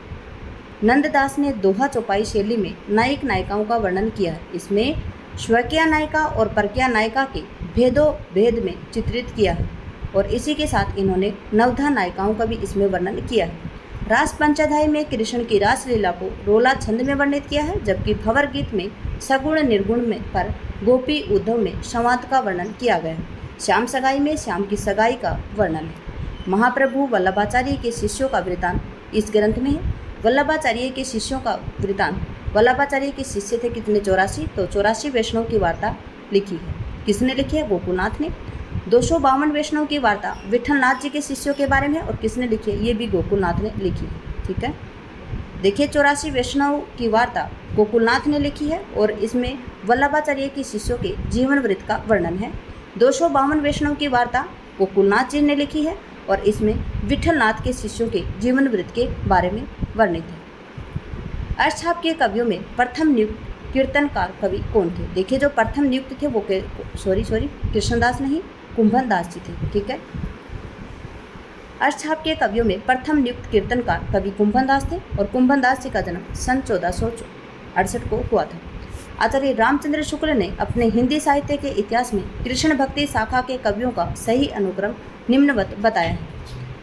नंददास ने दोहा चौपाई शैली में नायक नायिकाओं का वर्णन किया है। इसमें स्वकीय नायिका और परकीय नायिका के भेद में चित्रित किया है और इसी के साथ इन्होंने नवधा नायिकाओं का भी इसमें वर्णन किया है। रास पंचाध्याय में कृष्ण की रासलीला को रोला छंद में वर्णित किया है, जबकि भंवर गीत में सगुण निर्गुण में पर गोपी उद्धव में संवाद का वर्णन किया गया है। श्याम सगाई में श्याम की सगाई का वर्णन है। महाप्रभु वल्लभाचार्य के शिष्यों का वृतांत इस ग्रंथ में है। वल्लभाचार्य के शिष्यों का वृतांत, वल्लभाचार्य के शिष्य थे कितने? 84। तो 84 वैष्णव की वार्ता लिखी है। किसने लिखी है? गोकुलनाथ ने। 252 वैष्णव की वार्ता विठलनाथ जी के शिष्यों के बारे में और किसने लिखी है? ये भी गोकुलनाथ ने लिखी है। ठीक है, देखिए 84 वैष्णव की वार्ता गोकुलनाथ ने लिखी है और इसमें वल्लभाचार्य के शिष्यों के जीवन वृत्त का वर्णन है। 252 वैष्णव की वार्ता गोकुलनाथ जी ने लिखी है और इसमें विठलनाथ के शिष्यों के जीवन वृत्त के बारे में वर्णित है। अष्टछाप के कवियों में प्रथम नियुक्त कीर्तनकार कवि कौन थे? देखिए जो प्रथम नियुक्त थे वो कृष्णदास नहीं, कुंभन दास जी थे। ठीक है, अष्टछाप के कवियों में प्रथम नियुक्त कीर्तनकार कवि कुंभन दास थे और कुंभन दास जी का जन्म सन 1468 को हुआ था। आचार्य रामचंद्र शुक्ल ने अपने हिंदी साहित्य के इतिहास में कृष्ण भक्ति शाखा के कवियों का सही अनुक्रम निम्नवत बताया है।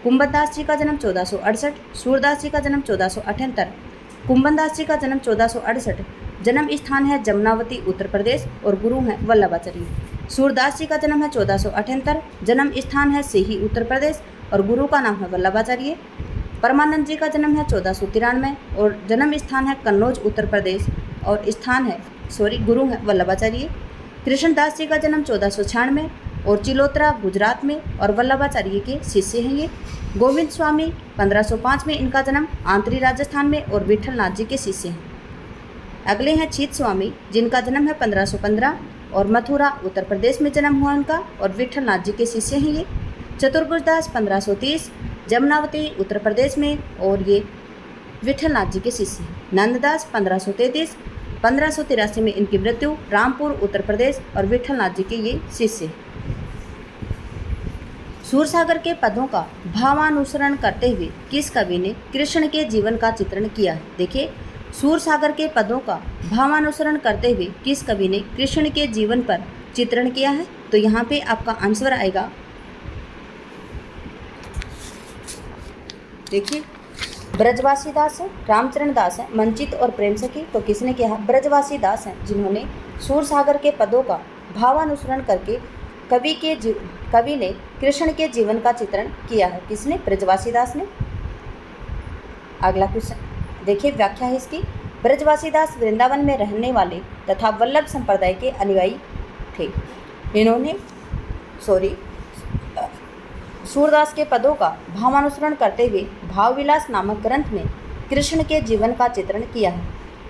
कुंभन दास जी का जन्म 1468, सूरदास जी का जन्म 1478, कुंभन दास जी का जन्म 1468, जन्म स्थान है जमुनावती उत्तर प्रदेश और गुरु हैं वल्लभाचार्य। सूरदास जी का जन्म है 1478, जन्म स्थान है सीही उत्तर प्रदेश और गुरु का नाम है वल्लभाचार्य। परमानंद जी का जन्म है 1493 और जन्म स्थान है कन्नौज उत्तर प्रदेश और स्थान है गुरु हैं वल्लभाचार्य। कृष्णदास जी का जन्म 1496 और चिलोत्रा गुजरात में और वल्लभाचार्य के शिष्य हैं ये। गोविंद स्वामी 1505 में इनका जन्म आंतरी राजस्थान में और विठलनाथ जी के शिष्य हैं। अगले हैं छीत स्वामी जिनका जन्म है 1515 और मथुरा उत्तर प्रदेश में जन्म हुआ उनका और विठलनाथ जी के शिष्य हैं ये। चतुर्भुजदास 1530 जमुनावती उत्तर प्रदेश में और ये विठलनाथ जी के शिष्य हैं। नंददास 1533, 1583 में इनकी मृत्यु रामपुर उत्तर प्रदेश और विठलनाथ जी के ये शिष्य हैं। सूरसागर के पदों का भावानुसरण करते हुए किस कवि ने कृष्ण के जीवन का चित्रण किया है? देखिए सूरसागर के पदों का भावानुसरण करते हुए किस कवि ने कृष्ण के जीवन पर चित्रण किया है? तो यहाँ पे आपका आंसर आएगा, देखिए ब्रजवासी दास है, रामचरण दास है, मंचित और प्रेम सखी। तो किसने किया? ब्रजवासी दास हैं जिन्होंने सूरसागर के पदों का भावानुसरण करके कवि ने कृष्ण के जीवन का चित्रण किया है। किसने? ब्रजवासी दास ने। अगला क्वेश्चन देखिए, व्याख्या है इसकी। ब्रजवासी दास वृंदावन में रहने वाले तथा वल्लभ संप्रदाय के अनुयायी थे। इन्होंने सूरदास के पदों का भावानुसरण करते हुए भावविलास नामक ग्रंथ में कृष्ण के जीवन का चित्रण किया है।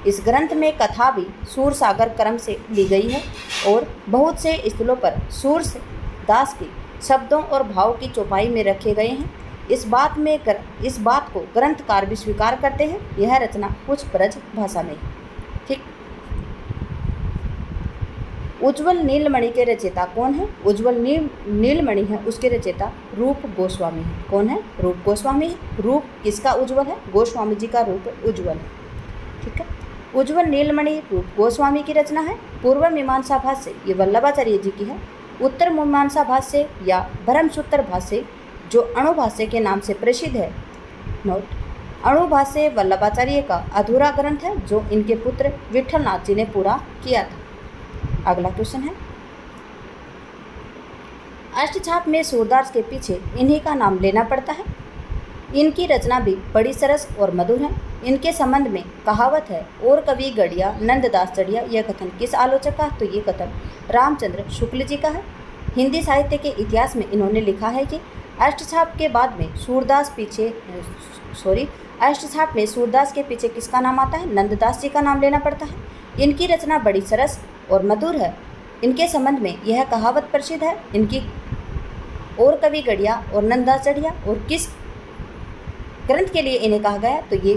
इस ग्रंथ में कथा भी सूरसागर क्रम से ली गई है और बहुत से स्थलों पर सूरदास के शब्दों और भाव की चौपाई में रखे गए हैं। इस बात को ग्रंथकार भी स्वीकार करते हैं। यह रचना कुछ ब्रज भाषा में। ठीक, उज्ज्वल नीलमणि के रचयिता कौन है? उज्ज्वल नीलमणि है, उसके रचयिता रूप गोस्वामी है। कौन है? रूप गोस्वामी। रूप किसका उज्ज्वल है? गोस्वामी जी का रूप उज्ज्वल है। ठीक है, उज्ज्वल नीलमणि रूप गोस्वामी की रचना है। पूर्व मीमांसा भाष्य ये वल्लभाचार्य जी की है। उत्तर मीमांसा भाष्य या ब्रह्मसूत्र भाष्य जो अणुभाष्य के नाम से प्रसिद्ध है। नोट, अणुभाष्य वल्लभाचार्य का अधूरा ग्रंथ है जो इनके पुत्र विठलनाथ जी ने पूरा किया था। अगला क्वेश्चन है, अष्टछाप में सूरदास के पीछे इन्हीं का नाम लेना पड़ता है। इनकी रचना भी बड़ी सरस और मधुर है। इनके संबंध में कहावत है, और कवि गढ़िया नंददास चढ़िया। यह कथन किस आलोचक का? तो ये कथन रामचंद्र शुक्ल जी का है। हिंदी साहित्य के इतिहास में इन्होंने लिखा है कि अष्टछाप में सूरदास के पीछे किसका नाम आता है? नंददास जी का नाम लेना पड़ता है। इनकी रचना बड़ी सरस और मधुर है। इनके संबंध में यह कहावत प्रसिद्ध है, इनकी और कवि गढ़िया और नंददास चढ़िया। और किस ग्रंथ के लिए इन्हें कहा गया? तो ये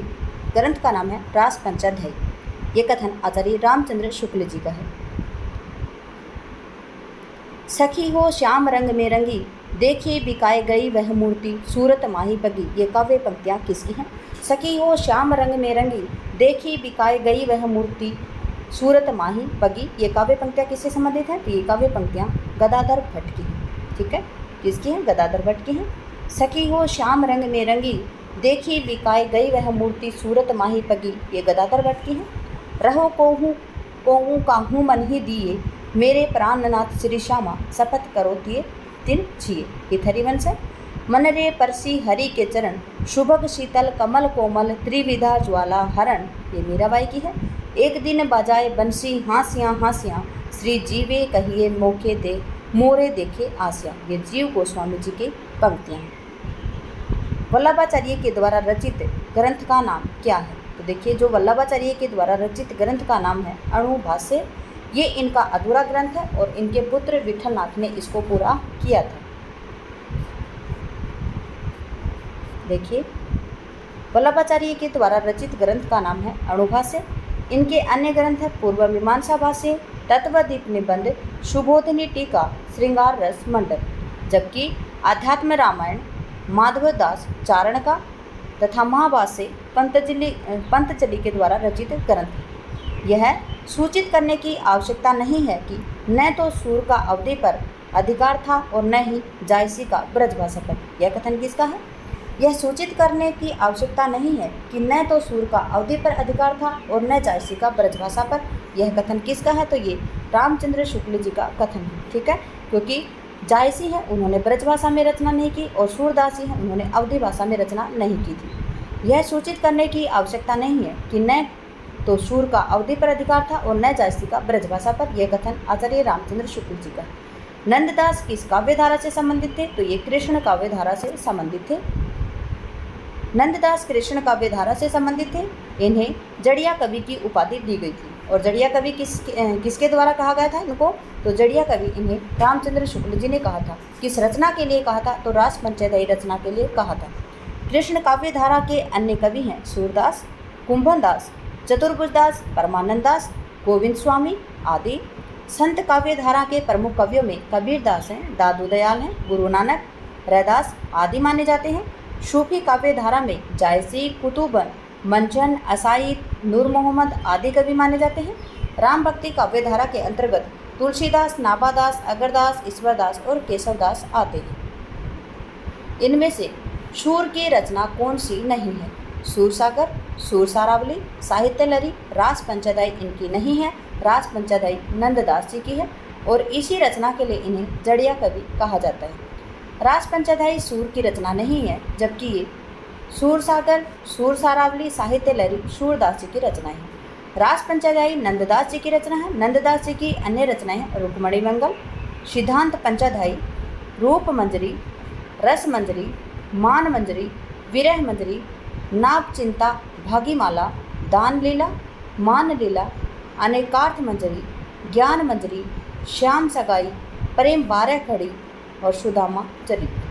ग्रंथ का नाम है रास पंचाध्याय। ये कथन आचार्य रामचंद्र शुक्ल जी का है। सखी हो श्याम रंग में रंगी, देखी बिकाए गई वह मूर्ति सूरत माही बगी, ये काव्य पंक्तियाँ किसकी हैं? सखी हो श्याम रंग में रंगी, देखी बिकाए गई वह मूर्ति सूरत माही बगी, ये काव्य पंक्तियाँ किससे संबंधित हैं? तो ये काव्य पंक्तियाँ गदाधर भट्ट की हैं। ठीक है, किसकी हैं? गदाधर भट्ट की हैं। सखी हो श्याम रंग में रंगी, देखी बिकाए गई वह मूर्ति सूरत माही पगी, ये गदाधर भट्ट की हैं। रहो कोहूँ काहूँ मन ही दिए, मेरे प्राणनाथ श्री श्यामा, शपथ करो तिये तिन छिए, ये हरिवंश है। मन रे परसी हरि के चरण, शुभग शीतल कमल कोमल, त्रिविधा ज्वाला हरण, ये मीराबाई की है। एक दिन बजाए बंसी हाँसियाँ हाँसियाँ, श्री जीवे कहिए मोखे दे मोरे देखे आसिया, ये जीव गोस्वामी जी की पंक्तियाँ हैं। वल्लभाचार्य के द्वारा रचित ग्रंथ का नाम क्या है? तो देखिए, जो वल्लभाचार्य के द्वारा रचित ग्रंथ का नाम है अणुभाष्य, ये इनका अधूरा ग्रंथ है और इनके पुत्र विठलनाथ ने इसको पूरा किया था। देखिए, वल्लभाचार्य के द्वारा रचित ग्रंथ का नाम है अणुभाष्य। इनके अन्य ग्रंथ है पूर्व मीमांसा भाष्य, तत्वदीप निबंध, शुभोधनी टीका, श्रृंगार रस मंडल। जबकि आध्यात्म रामायण माधवदास चारण का तथा महाभाष्य पंतजलि के द्वारा रचित ग्रंथ है। यह सूचित करने की आवश्यकता नहीं है कि न तो सूर का अवधि पर अधिकार था और न ही जायसी का ब्रजभाषा पर। यह कथन किसका है? यह सूचित करने की आवश्यकता नहीं है कि न तो सूर का अवधि पर अधिकार था और न जायसी का ब्रजभाषा पर। यह कथन किसका है? तो ये रामचंद्र शुक्ल जी का कथन है। ठीक है, क्योंकि जायसी है उन्होंने ब्रजभाषा में रचना नहीं की और सूरदासी है उन्होंने अवधि भाषा में रचना नहीं की थी। यह सूचित करने की आवश्यकता नहीं है कि न तो सूर का अवधि पर अधिकार था और न जायसी का ब्रजभाषा पर। यह कथन आचार्य रामचंद्र शुक्ल जी का है। नंददास किस काव्यधारा से संबंधित थे? तो ये कृष्ण काव्यधारा से संबंधित थे। नंददास कृष्ण काव्यधारा से संबंधित थे। इन्हें जड़िया कवि की उपाधि दी गई थी। और जड़िया कवि किसके द्वारा कहा गया था इनको? तो जड़िया कवि इन्हें रामचंद्र शुक्ल जी ने कहा था। किस रचना के लिए कहा था? तो रास पंचदई रचना के लिए कहा था। कृष्ण काव्यधारा के अन्य कवि हैं सूरदास, कुंभन दास, चतुर्भुज दास, परमानंद दास, गोविंद स्वामी आदि। संत काव्यधारा के प्रमुख कवियों में कबीर दास हैं, दादू दयाल हैं, गुरु नानक, रैदास आदि माने जाते हैं। सूफी काव्यधारा में जायसी, कुतुबन, मंचन, असाई, नूर मोहम्मद आदि कवि माने जाते हैं। राम भक्ति काव्यधारा के अंतर्गत तुलसीदास, नाभादास, अगरदास, ईश्वरदास और केशवदास आते हैं। इनमें से शूर की रचना कौन सी नहीं है? सूरसागर, सूरसारावली, साहित्य लहरी, रास पंचदई इनकी नहीं है। रास पंचदई नंददास जी की है और इसी रचना के लिए इन्हें जड़िया कवि कहा जाता है। रास पंचदई सूर की रचना नहीं है, जबकि ये सूरसागर, सूरसारावली, साहित्य लहरी सूरदास जी की रचना है। रास पंचदई नंददास जी की रचना है। नंददास जी की अन्य रचनाएं हैं रुक्मणी मंगल, सिद्धांत पंचदई, रूप मंजरी, रस मंजरी, मान मंजरी, विरह मंजरी, नाभ चिंता, भागीमाला, दान लीला, मान लीला, अनेकार्थ मंजरी, ज्ञान मंजरी, श्याम सगाई, प्रेम 12 खड़ी और सुदामा चरित्र।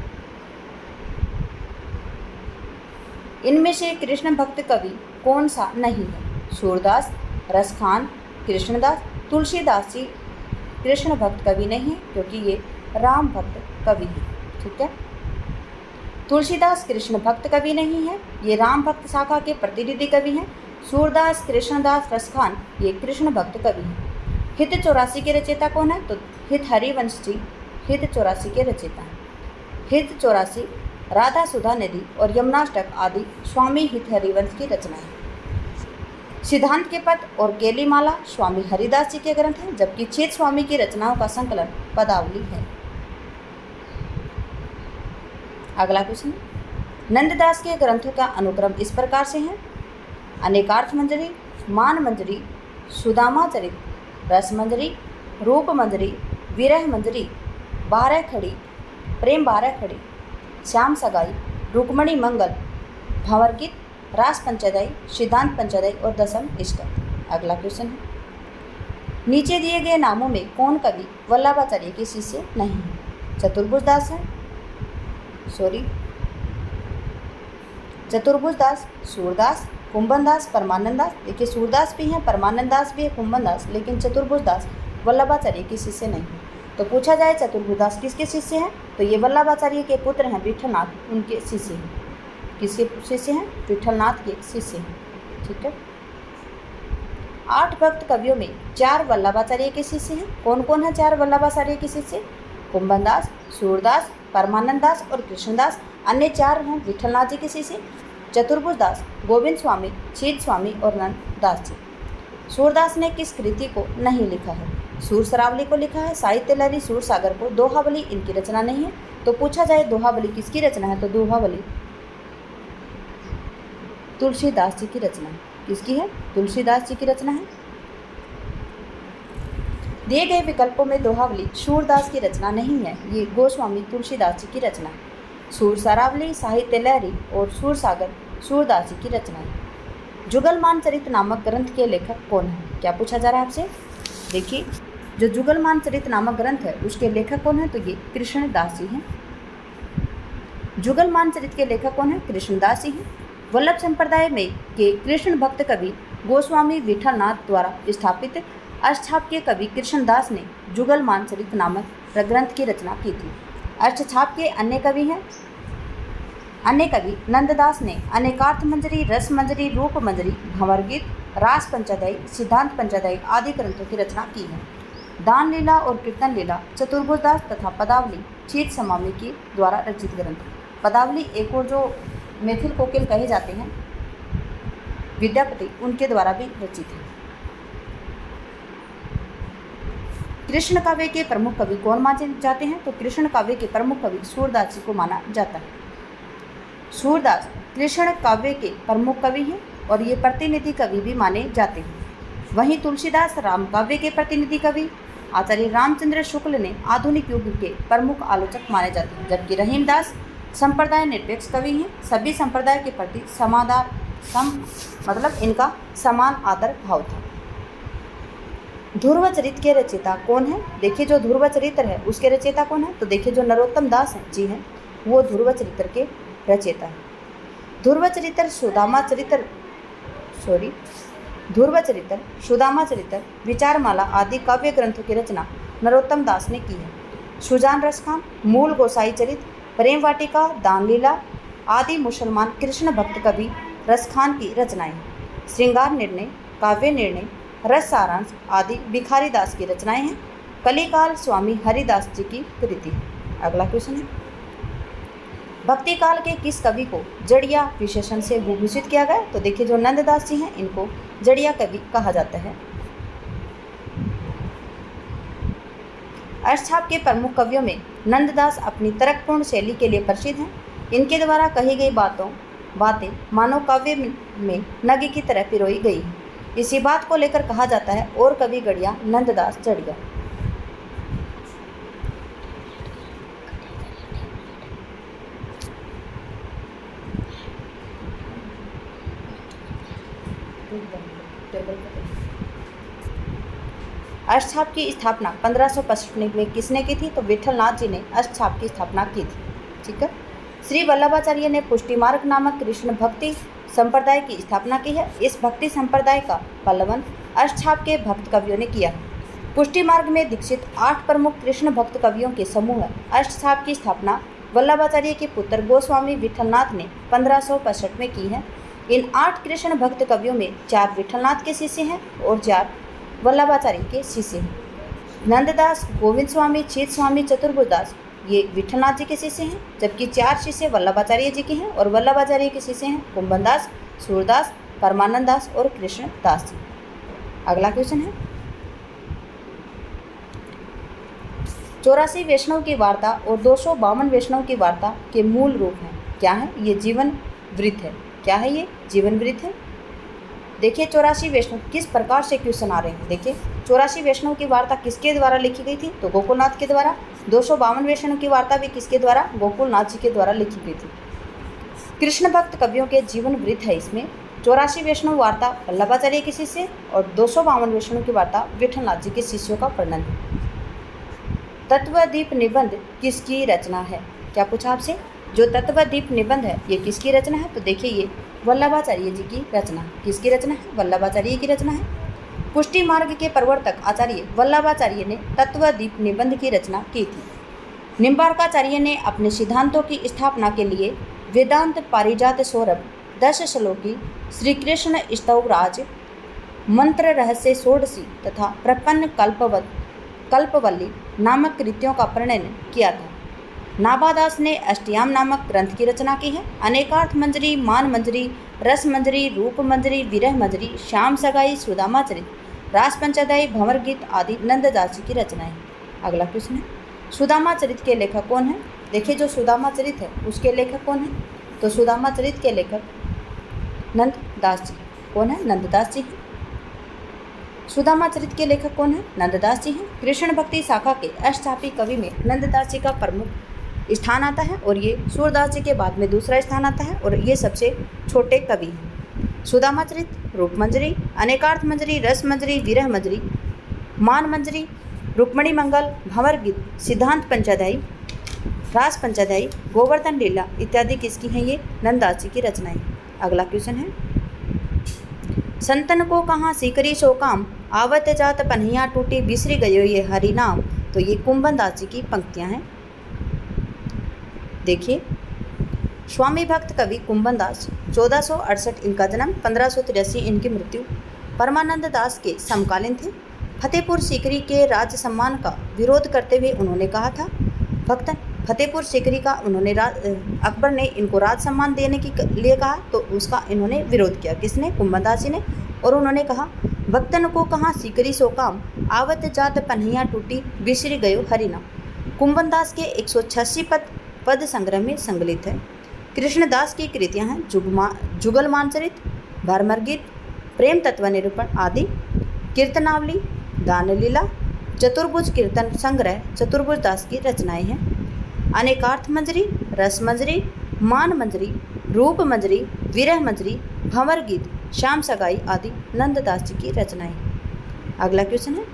इनमें से कृष्ण भक्त कवि कौन सा नहीं है? सूरदास, रसखान, कृष्णदास। तुलसीदास जी कृष्ण भक्त कवि नहीं है क्योंकि ये राम भक्त कवि है। ठीक है, तुलसीदास कृष्ण भक्त कवि नहीं है, ये राम भक्त शाखा के प्रतिनिधि कवि हैं। सूरदास, कृष्णदास, रसखान ये कृष्ण भक्त कवि हैं। हित 84 के रचयिता कौन है? तो हित हरिवंश जी हित 84 के रचयिता हैं। हित 84 राधा सुधा नदी और यमुनाष्टक आदि स्वामी हित हरिवंश की रचना है। सिद्धांत के पद और केलीमाला स्वामी हरिदास जी के ग्रंथ हैं, जबकि छेद स्वामी की रचनाओं का संकलन पदावली है। अगला क्वेश्चन, नंददास के ग्रंथों का अनुक्रम इस प्रकार से है: अनेकार्थ मंजरी, मान मंजरी, सुदामा चरित, रस मंजरी, रूप मंजरी, विरह मंजरी, 12 खड़ी, प्रेम 12 खड़ी, श्याम सगाई, रुक्मणी मंगल, भंवर गीत, रास पंचदई, सिद्धांत पंचदई और दशम इष्टक। अगला क्वेश्चन है, नीचे दिए गए नामों में कौन कवि वल्लभाचार्य के शिष्य नहीं है? चतुर्भुज दास है, चतुर्भुज दास, सूरदास, कुंभन दास, परमानंद दास। देखिए, सूरदास भी हैं, परमानंद दास भी है, कुंभन दास, लेकिन चतुर्भुज दास वल्लभाचार्य के शिष्य नहीं है। तो पूछा जाए चतुर्भुज दास किसके शिष्य हैं? तो ये वल्लभाचार्य के पुत्र हैं विठलनाथ, उनके शिष्य हैं। किसके शिष्य हैं? विठलनाथ के शिष्य हैं। ठीक है। 8 भक्त कवियों में 4 वल्लभाचार्य के शिष्य हैं। कौन कौन है 4 वल्लभाचार्य के शिष्य? कुंभनदास, सूरदास, परमानंद दास और कृष्णदास। अन्य 4 हैं विठलनाथ जी के शिष्य, चतुर्भुज दास, गोविंद स्वामी, शीत स्वामी और नंद दास जी। सूरदास ने किस कृति को नहीं लिखा है? सूर सरावली को लिखा है, साहित्य लहरी सूर सागर को। दोहावली इनकी रचना नहीं है। तो पूछा जाए दोहावली किसकी रचना है, तो दोहावली तुलसीदास जी की रचना है। किसकी है? तुलसीदास जी की रचना है। दिए गए विकल्पों में दोहावली सूरदास की रचना नहीं है, ये गोस्वामी तुलसीदास जी की रचना है। सूर सरावली, साहित्य लहरी और सूर सागर सूरदास जी की रचना है। जुगलमान चरित नामक ग्रंथ के लेखक कौन है? क्या पूछा जा रहा है आपसे? देखिए, जो जुगलमान चरित नामक ग्रंथ है उसके लेखक कौन है, तो ये कृष्णदास जी हैं। जुगलमान चरित के लेखक कौन है? कृष्णदास जी हैं। वल्लभ संप्रदाय में के कृष्ण भक्त कवि गोस्वामी विठलनाथ द्वारा स्थापित अष्टछाप के कवि कृष्णदास ने जुगलमान चरित नामक ग्रंथ की रचना की थी। अष्टछाप के अन्य कवि नंददास ने अनेकार्थ मंजरी, रस मंजरी, रूप मंजरी, भंवर गीत, रास पंचाध्यायी, सिद्धांत पंचाध्यायी आदि ग्रंथों की रचना की है। दान लीला और कीर्तन लीला चतुर्भुज दास तथा पदावली शीत समामी की द्वारा रचित ग्रंथ। पदावली एक और जो मैथिल कोकिल कहे जाते हैं विद्यापति, उनके द्वारा भी रचित है। कृष्ण काव्य के प्रमुख कवि कौन माने जाते हैं, तो कृष्ण काव्य के प्रमुख कवि सूरदास जी को माना जाता है। सूरदास कृष्ण काव्य के प्रमुख कवि हैं और ये प्रतिनिधि कवि भी माने जाते हैं। वहीं तुलसीदास राम काव्य के प्रतिनिधि कवि आचार्य रामचंद्र शुक्ल ने आधुनिक युग के प्रमुख आलोचक माने जाते हैं, जबकि रहीमदास संप्रदाय निरपेक्ष कवि हैं। सभी संप्रदाय के प्रति मतलब इनका समान आदर भाव था। ध्रुव चरित्र के रचयिता कौन है? देखिए, जो ध्रुव चरित्र है उसके रचयिता कौन है, तो देखिए जो नरोत्तम दास हैं जी हैं, वो ध्रुव चरित्र के रचयिता है। ध्रुव चरित्र, सुदामा चरित्र, विचारमाला आदि काव्य ग्रंथों की रचना नरोत्तम दास ने की है। सुजान रसखान, मूल गोसाई चरित्र, प्रेम वाटिका, दान लीला आदि मुसलमान कृष्ण भक्त कवि रसखान की रचनाएं। श्रृंगार निर्णय, काव्य निर्णय, रस सारांश आदि भिखारी दास की रचनाएं हैं। कलिकाल स्वामी हरिदास जी की कृति है। अगला क्वेश्चन है, भक्ति काल के किस कवि को जड़िया विशेषण से भूषित किया गया? तो देखिए, जो नंददास जी हैं इनको जड़िया कवि कहा जाता है। अष्टछाप के प्रमुख कवियों में नंददास अपनी तर्कपूर्ण शैली के लिए प्रसिद्ध हैं। इनके द्वारा कही गई बातें मानव काव्य में नग की तरह पिरोई गई हैं। इसी बात को लेकर कहा जाता है और कवि गढ़िया नंददास जड़िया। अष्टछाप की स्थापना 1565 में किसने की थी? तो विठलनाथ जी ने अष्टछाप की स्थापना की थी। ठीक है। श्री वल्लभाचार्य ने पुष्टि मार्ग नामक कृष्ण भक्ति संप्रदाय की स्थापना की है। इस भक्ति संप्रदाय का पल्लवन अष्टछाप के भक्त कवियों ने किया है। पुष्टि मार्ग में दीक्षित 8 प्रमुख कृष्ण भक्त कवियों के समूह अष्टछाप की स्थापना वल्लभाचार्य के पुत्र गोस्वामी विठलनाथ ने 1565 में की है। इन 8 कृष्ण भक्त कवियों में 4 विठलनाथ के शिष्य हैं और 4 वल्लभाचार्य के शिष्य हैं। नंददास, गोविंद स्वामी, शीत स्वामी, चतुर्भुज दास ये विठलनाथ जी के शिष्य हैं, जबकि 4 शिष्य वल्लभाचार्य जी के हैं और वल्लभाचार्य के शिष्य हैं कुंभनदास, सूरदास, परमानंद दास और कृष्णदास जी। अगला क्वेश्चन है, 84 वैष्णव की वार्ता और 252 वैष्णव की वार्ता के मूल रूप हैं। क्या है? ये जीवन वृत्त है। क्या है? ये जीवन वृत्त है। देखिए, 84 वैष्णव किस प्रकार से क्वेश्चन आ रहे हैं। देखिए, 84 वैष्णव की वार्ता किसके द्वारा लिखी गई थी? तो गोकुलनाथ के द्वारा। 252 वैष्णव की वार्ता भी किसके द्वारा? गोकुलनाथ जी के द्वारा लिखी गई थी। कृष्ण भक्त कवियों के जीवन वृत्त है इसमें। 84 वैष्णव वार्ता वल्लभाचार्य के शिष्य और 252 वैष्णव की वार्ता विठलनाथ जी के शिष्यों का वर्णन है। तत्वदीप निबंध किसकी रचना है? क्या पूछा आपसे? जो तत्वदीप निबंध है ये किसकी रचना है? तो देखिए, ये वल्लभाचार्य जी की रचना। किसकी रचना है? वल्लभाचार्य की रचना है। पुष्टि मार्ग के प्रवर्तक आचार्य वल्लभाचार्य ने तत्वदीप निबंध की रचना की थी। निम्बार्काचार्य ने अपने सिद्धांतों की स्थापना के लिए वेदांत पारिजात सौरभ 10 श्लोकी, श्री कृष्ण स्तवराज, मंत्र रहस्य षोडशी तथा प्रपन्न कल्पवल्ली नामक कृतियों का प्रणयन किया था। नाभादास ने अष्टयाम नामक ग्रंथ की रचना की है। अनेकार्थ मंजरी, मान मंजरी, रस मंजरी, रूप मंजरी, विरह मंजरी, श्याम सगाई, सुदामा चरित, रास पंचदय, भंवर गीत आदि नंददास जी की रचनाएं। अगला क्वेश्चन है, सुदामा चरित के लेखक कौन है? देखिए, जो सुदामा चरित है उसके लेखक कौन है? तो सुदामा चरित के लेखक नंददास जी। कौन है? नंददास जी हैं। सुदामा चरित के लेखक कौन है? नंददास जी हैं। कृष्ण भक्ति शाखा के अष्टचापी कवि में नंददास जी का प्रमुख स्थान आता है और ये सूरदास जी के बाद में दूसरा स्थान आता है और ये सबसे छोटे कवि हैं। सुदामा चरित, रूप मंजरी, अनेकार्थ मंजरी, रस मंजरी, विरह मंजरी, मान मंजरी, रुक्मणी मंगल, भंवर गीत, सिद्धांत पंचाध्यायी, रास पंचाध्यायी, गोवर्धन लीला इत्यादि किसकी हैं? ये नंददास जी की रचनाएं। अगला क्वेश्चन है, संतन को कहाँ सीकरी सो काम, आवत जात पन्हिया टूटी, बिसरी गयो ये हरि नाम। तो ये कुंभन दास जी की पंक्तियां हैं। देखिए, स्वामी भक्त कवि कुंभन दास 1468 इनका जन्म, 1583 इनकी मृत्यु, परमानंद दास के समकालीन थे। फतेहपुर सीकरी के राज सम्मान का विरोध करते हुए उन्होंने कहा था, भक्तन फतेहपुर सीकरी का उन्होंने अकबर ने इनको राज सम्मान देने के लिए कहा तो उसका इन्होंने विरोध किया। किसने? कुंभन दास जी ने। और उन्होंने कहा, भक्तन को कहाँ सीकरी सो काम, आवत जात पन्हिया टूटी, बिसरी गयो हरिनाम। कुंभन दास के 186 पद संग्रह में संकलित है। कृष्णदास की कृतियां हैं जुगलमान चरित, भरमर गीत, प्रेम तत्व निरूपण आदि, कीर्तनावली, दान लीला, चतुर्भुज कीर्तन संग्रह चतुर्भुज दास की रचनाएं हैं। अनेकार्थ मंजरी, रस मंजरी, मान मंजरी, रूप मंजरी, विरह मंजरी, भंवर गीत, श्याम सगाई आदि नंददास जी की रचनाएं। अगला क्वेश्चन है,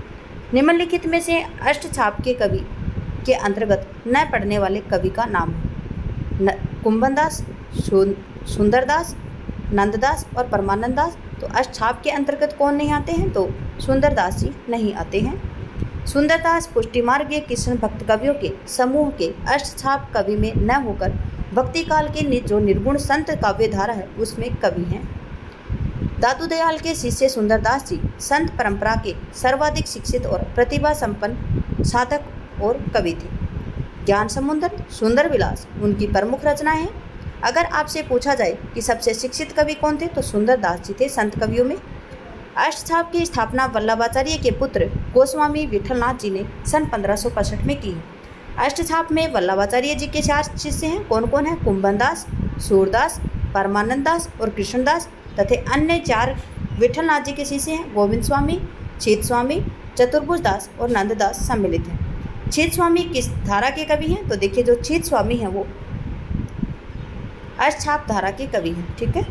निम्नलिखित में से अष्टछाप के कवि के अंतर्गत न पढ़ने वाले कवि का नाम है। कुंभन दास, सुंदरदास, नंददास और परमानंद दास। तो अष्टछाप के अंतर्गत कौन नहीं आते हैं? तो सुंदरदास जी नहीं आते हैं। सुंदरदास पुष्टिमार्गीय कृष्ण भक्त कवियों के समूह के अष्टछाप कवि में न होकर भक्ति काल के जो निर्गुण संत काव्यधारा है उसमें कवि हैं। दादू दयाल के शिष्य सुंदरदास जी संत परंपरा के सर्वाधिक शिक्षित और प्रतिभा संपन्न साधक और कवि थे। ज्ञान समुद्र, सुंदर विलास उनकी प्रमुख रचनाएं हैं। अगर आपसे पूछा जाए कि सबसे शिक्षित कवि कौन थे तो सुंदरदास जी थे संत कवियों में। अष्टछाप की स्थापना वल्लभाचार्य के पुत्र गोस्वामी विठलनाथ जी ने सन 1565 में की। अष्टछाप में वल्लभाचार्य जी के 4 शिष्य हैं। कौन कौन है? कुंभन दास, सूरदास, परमानंद दास और कृष्णदास तथा अन्य 4 विठलनाथ जी के शिष्य हैं। गोविंद स्वामी, छीत स्वामी, चतुर्भुज दास और नंददास सम्मिलित हैं। छीत स्वामी किस धारा के कवि हैं? तो देखिए, जो छीत स्वामी हैं वो अष्टछाप धारा के कवि हैं। ठीक है,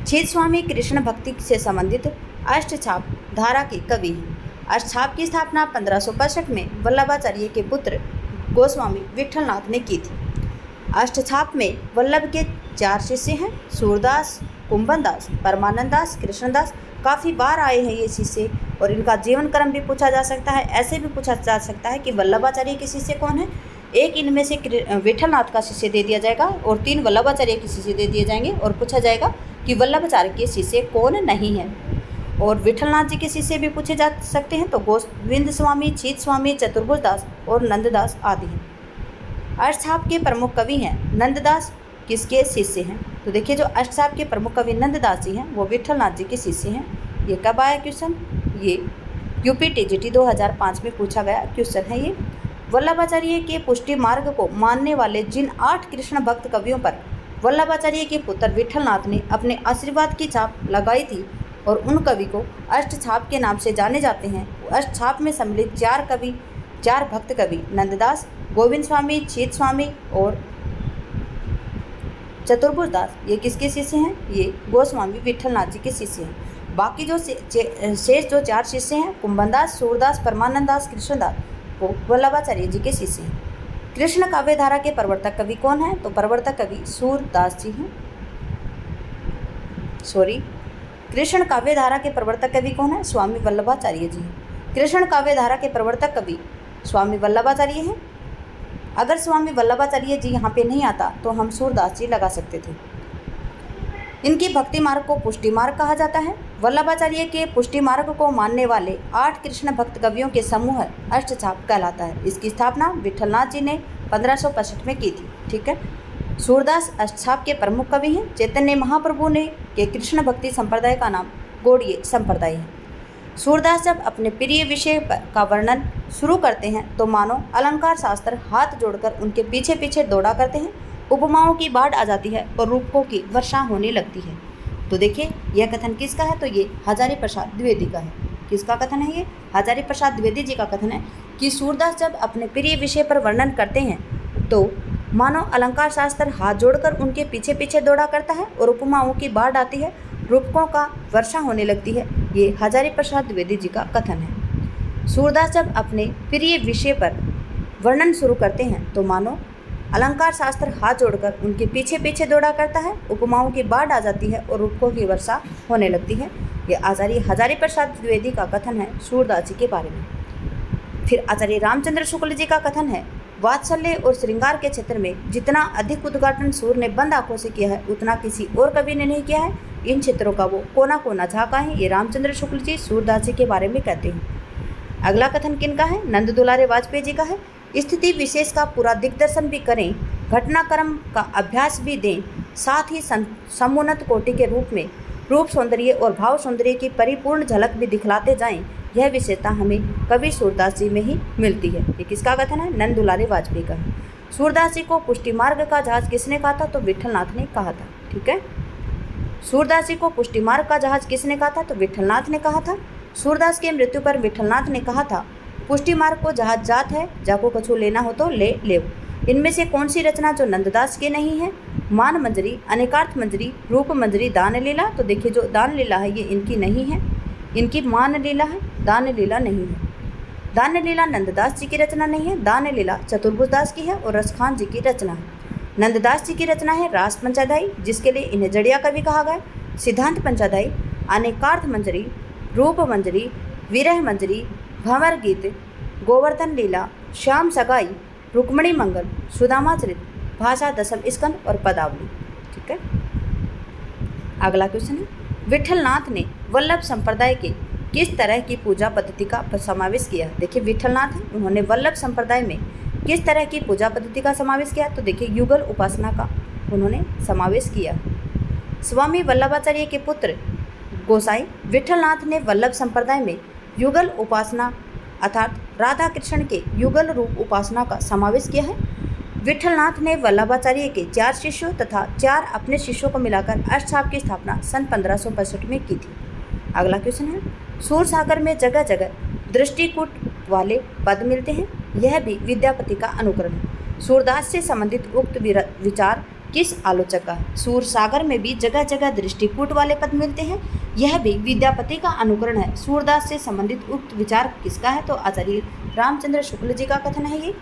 छीत स्वामी कृष्ण भक्ति से संबंधित अष्टछाप धारा के कवि हैं। अष्टछाप की स्थापना 1565 में वल्लभाचार्य के पुत्र गोस्वामी विठलनाथ ने की थी। अष्टछाप में वल्लभ के 4 शिष्य हैं, सूरदास, कुंभन दास, परमानंद दास, कृष्णदास। काफ़ी बार आए हैं ये शिष्य और इनका जीवन क्रम भी पूछा जा सकता है। ऐसे भी पूछा जा सकता है कि वल्लभाचार्य के शिष्य कौन है। एक इनमें से विठलनाथ का शिष्य दे दिया जाएगा और 3 वल्लभाचार्य के शिष्य दे दिए जाएंगे और पूछा जाएगा कि वल्लभाचार्य के शिष्य कौन नहीं है। और विठलनाथ जी के शिष्य भी पूछे जा सकते हैं तो गोविंद स्वामी, छीत स्वामी, चतुर्भुज दास और नंददास आदि हैं। अष्टछाप के प्रमुख कवि हैं। नंददास किसके शिष्य हैं? तो देखिए, जो अष्टछाप के प्रमुख कवि नंददास जी हैं वो विठलनाथ जी के शिष्य हैं। ये कब आया क्वेश्चन? ये UPTGT 2005 में पूछा गया क्वेश्चन है ये। वल्लभाचार्य के पुष्टि मार्ग को मानने वाले जिन 8 कृष्ण भक्त कवियों पर वल्लभाचार्य के पुत्र विठलनाथ ने अपने आशीर्वाद की छाप लगाई थी और उन कवि को अष्टछाप के नाम से जाने जाते हैं। अष्टछाप में सम्मिलित 4 भक्त कवि नंददास, गोविंद स्वामी, छीत स्वामी और चतुर्भुज दास, ये किसके शिष्य हैं? ये गोस्वामी विठलनाथ जी के शिष्य हैं। बाकी जो शेष जो 4 शिष्य हैं, कुंभन दास, सूरदास, परमानंद दास, कृष्णदास, वो वल्लभाचार्य जी के शिष्य हैं। कृष्ण काव्यधारा के प्रवर्तक कवि कौन है? तो प्रवर्तक कवि सूरदास जी हैं। कृष्ण काव्यधारा के प्रवर्तक कवि कौन है? स्वामी वल्लभाचार्य जी हैं। कृष्ण काव्यधारा के प्रवर्तक कवि स्वामी वल्लभाचार्य हैं। अगर स्वामी वल्लभाचार्य जी यहाँ पे नहीं आता तो हम सूरदास जी लगा सकते थे। इनकी भक्ति मार्ग को पुष्टि मार्ग कहा जाता है। वल्लभाचार्य के पुष्टि मार्ग को मानने वाले 8 कृष्ण भक्त कवियों के समूह अष्टछाप कहलाता है। इसकी स्थापना विठलनाथ जी ने 1565 में की थी। ठीक है, सूरदास अष्टछाप के प्रमुख कवि हैं। चैतन्य महाप्रभु ने के कृष्ण भक्ति संप्रदाय का नाम गौड़ीय संप्रदाय है। सूरदास जब अपने प्रिय विषय का वर्णन शुरू करते हैं तो मानो अलंकार शास्त्र हाथ जोड़कर उनके पीछे पीछे दौड़ा करते हैं। उपमाओं की बाढ़ आ जाती है और रूपकों की वर्षा होने लगती है। तो देखिए यह कथन किसका है, तो ये हजारी प्रसाद द्विवेदी का है। किसका कथन है ये? हजारी प्रसाद द्विवेदी जी का कथन है कि सूरदास जब अपने प्रिय विषय पर वर्णन करते हैं तो मानो अलंकार शास्त्र हाथ जोड़कर उनके पीछे पीछे दौड़ा करता है और उपमाओं की बाढ़ आती है, रूपकों का वर्षा होने लगती है। ये हजारी प्रसाद द्विवेदी जी का कथन है। सूरदास जब अपने प्रिय विषय पर वर्णन शुरू करते हैं तो मानो अलंकार शास्त्र हाथ जोड़कर उनके पीछे पीछे दौड़ा करता है, उपमाओं की बाढ़ आ जाती है और रूपकों की वर्षा होने लगती है। ये हजारी प्रसाद द्विवेदी का कथन है सूरदास जी के बारे में। फिर आचार्य रामचंद्र शुक्ल जी का कथन है, वात्सल्य और श्रृंगार के क्षेत्र में जितना अधिक उद्घाटन सूर ने बंद आंखों से किया है उतना किसी और कवि ने नहीं किया है। इन क्षेत्रों का वो कोना कोना झाँका है। ये रामचंद्र शुक्ल जी सूरदास जी के बारे में कहते हैं। अगला कथन किनका है? नंद दुलारे वाजपेयी जी का है। स्थिति विशेष का पूरा दिग्दर्शन भी करें, घटनाक्रम का अभ्यास भी दें, साथ ही समुन्नत कोटि के रूप में रूप सौंदर्य और भाव सौंदर्य की परिपूर्ण झलक भी दिखलाते जाएं। यह विशेषता हमें कवि सूरदास जी में ही मिलती है। ये किसका कथन है? नंद दुलारे वाजपेयी का है। सूरदास जी को पुष्टि मार्ग का जहाज किसने कहा था? तो विठलनाथ ने कहा था। ठीक है, सूरदास जी को पुष्टि मार्ग का जहाज किसने कहा था? तो विठलनाथ ने कहा था। सूरदास की मृत्यु पर विठलनाथ ने कहा था, पुष्टि मार्ग को जहाज जात है, जाको कछु लेना हो तो ले लेव। इनमें से कौन सी रचना जो नंददास की नहीं है? मान मंजरी, अनेकार्थ मंजरी, रूप मंजरी, दान लीला। तो देखिए जो दान लीला है ये इनकी नहीं है, इनकी मान लीला है, दान लीला नहीं है। दान लीला नंददास जी की रचना नहीं है, दान लीला चतुर्भुजदास की है और रसखान जी की रचना है। नंददास जी की रचना है रास पंचाध्यायी, जिसके लिए इन्हें जड़िया कवि कहा गया, सिद्धांत पंचाध्यायी, अनेकार्थ मंजरी, रूप मंजरी, विरह मंजरी, भंवर गीत, गोवर्धन लीला, श्याम सगाई, रुक्मणी मंगल, सुदामाचरित, भाषा दशम स्कंद और पदावली। ठीक है, अगला क्वेश्चन है, विठलनाथ ने वल्लभ संप्रदाय के किस तरह की पूजा पद्धति का समावेश किया? देखिए विठलनाथ हैं, उन्होंने वल्लभ संप्रदाय में किस तरह की पूजा पद्धति का समावेश किया? तो देखिए युगल उपासना का उन्होंने समावेश किया। स्वामी वल्लभाचार्य के पुत्र गोसाई विठलनाथ ने वल्लभ संप्रदाय में युगल उपासना अर्थात राधा कृष्ण के युगल रूप उपासना का समावेश किया है। विठलनाथ ने वल्लभाचार्य के 4 शिष्यों तथा 4 अपने शिष्यों को मिलाकर अष्टछाप की स्थापना सन 1565 में की थी। अगला क्वेश्चन है, सूरसागर में जगह जगह दृष्टिकूट वाले पद मिलते हैं, यह भी विद्यापति का अनुकरण है। सूरदास से संबंधित उक्त विचार किस आलोचक का है? सूरसागर में भी जगह जगह दृष्टिकूट वाले पद मिलते हैं, यह भी विद्यापति का अनुकरण है। सूरदास से संबंधित उक्त विचार किसका है? तो आचार्य रामचंद्र शुक्ल जी का कथन है। ये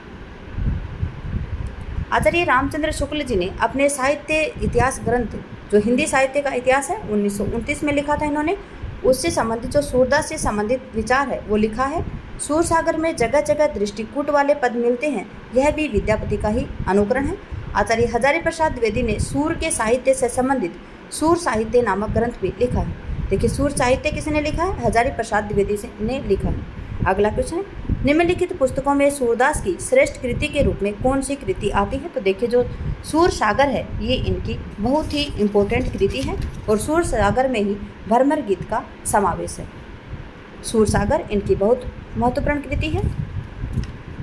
आचार्य रामचंद्र शुक्ल जी ने अपने साहित्य इतिहास ग्रंथ जो हिंदी साहित्य का इतिहास है 1929 में लिखा था इन्होंने, उससे संबंधित जो सूरदास से संबंधित विचार है वो लिखा है। सूरसागर में जगह जगह दृष्टिकूट वाले पद मिलते हैं, यह भी विद्यापति का ही अनुकरण है। आचार्य हजारी प्रसाद द्विवेदी ने सूर के साहित्य से संबंधित सूर साहित्य नामक ग्रंथ भी लिखा है। देखिए सूर साहित्य किसने लिखा है? हजारी प्रसाद द्विवेदी ने लिखा है। अगला क्वेश्चन है, निम्नलिखित पुस्तकों में सूरदास की श्रेष्ठ कृति के रूप में कौन सी कृति आती है? तो देखिए जो सूर सागर है ये इनकी बहुत ही इम्पोर्टेंट कृति है और सूर सागर में ही भरमर गीत का समावेश है। सूर सागर इनकी बहुत महत्वपूर्ण कृति है।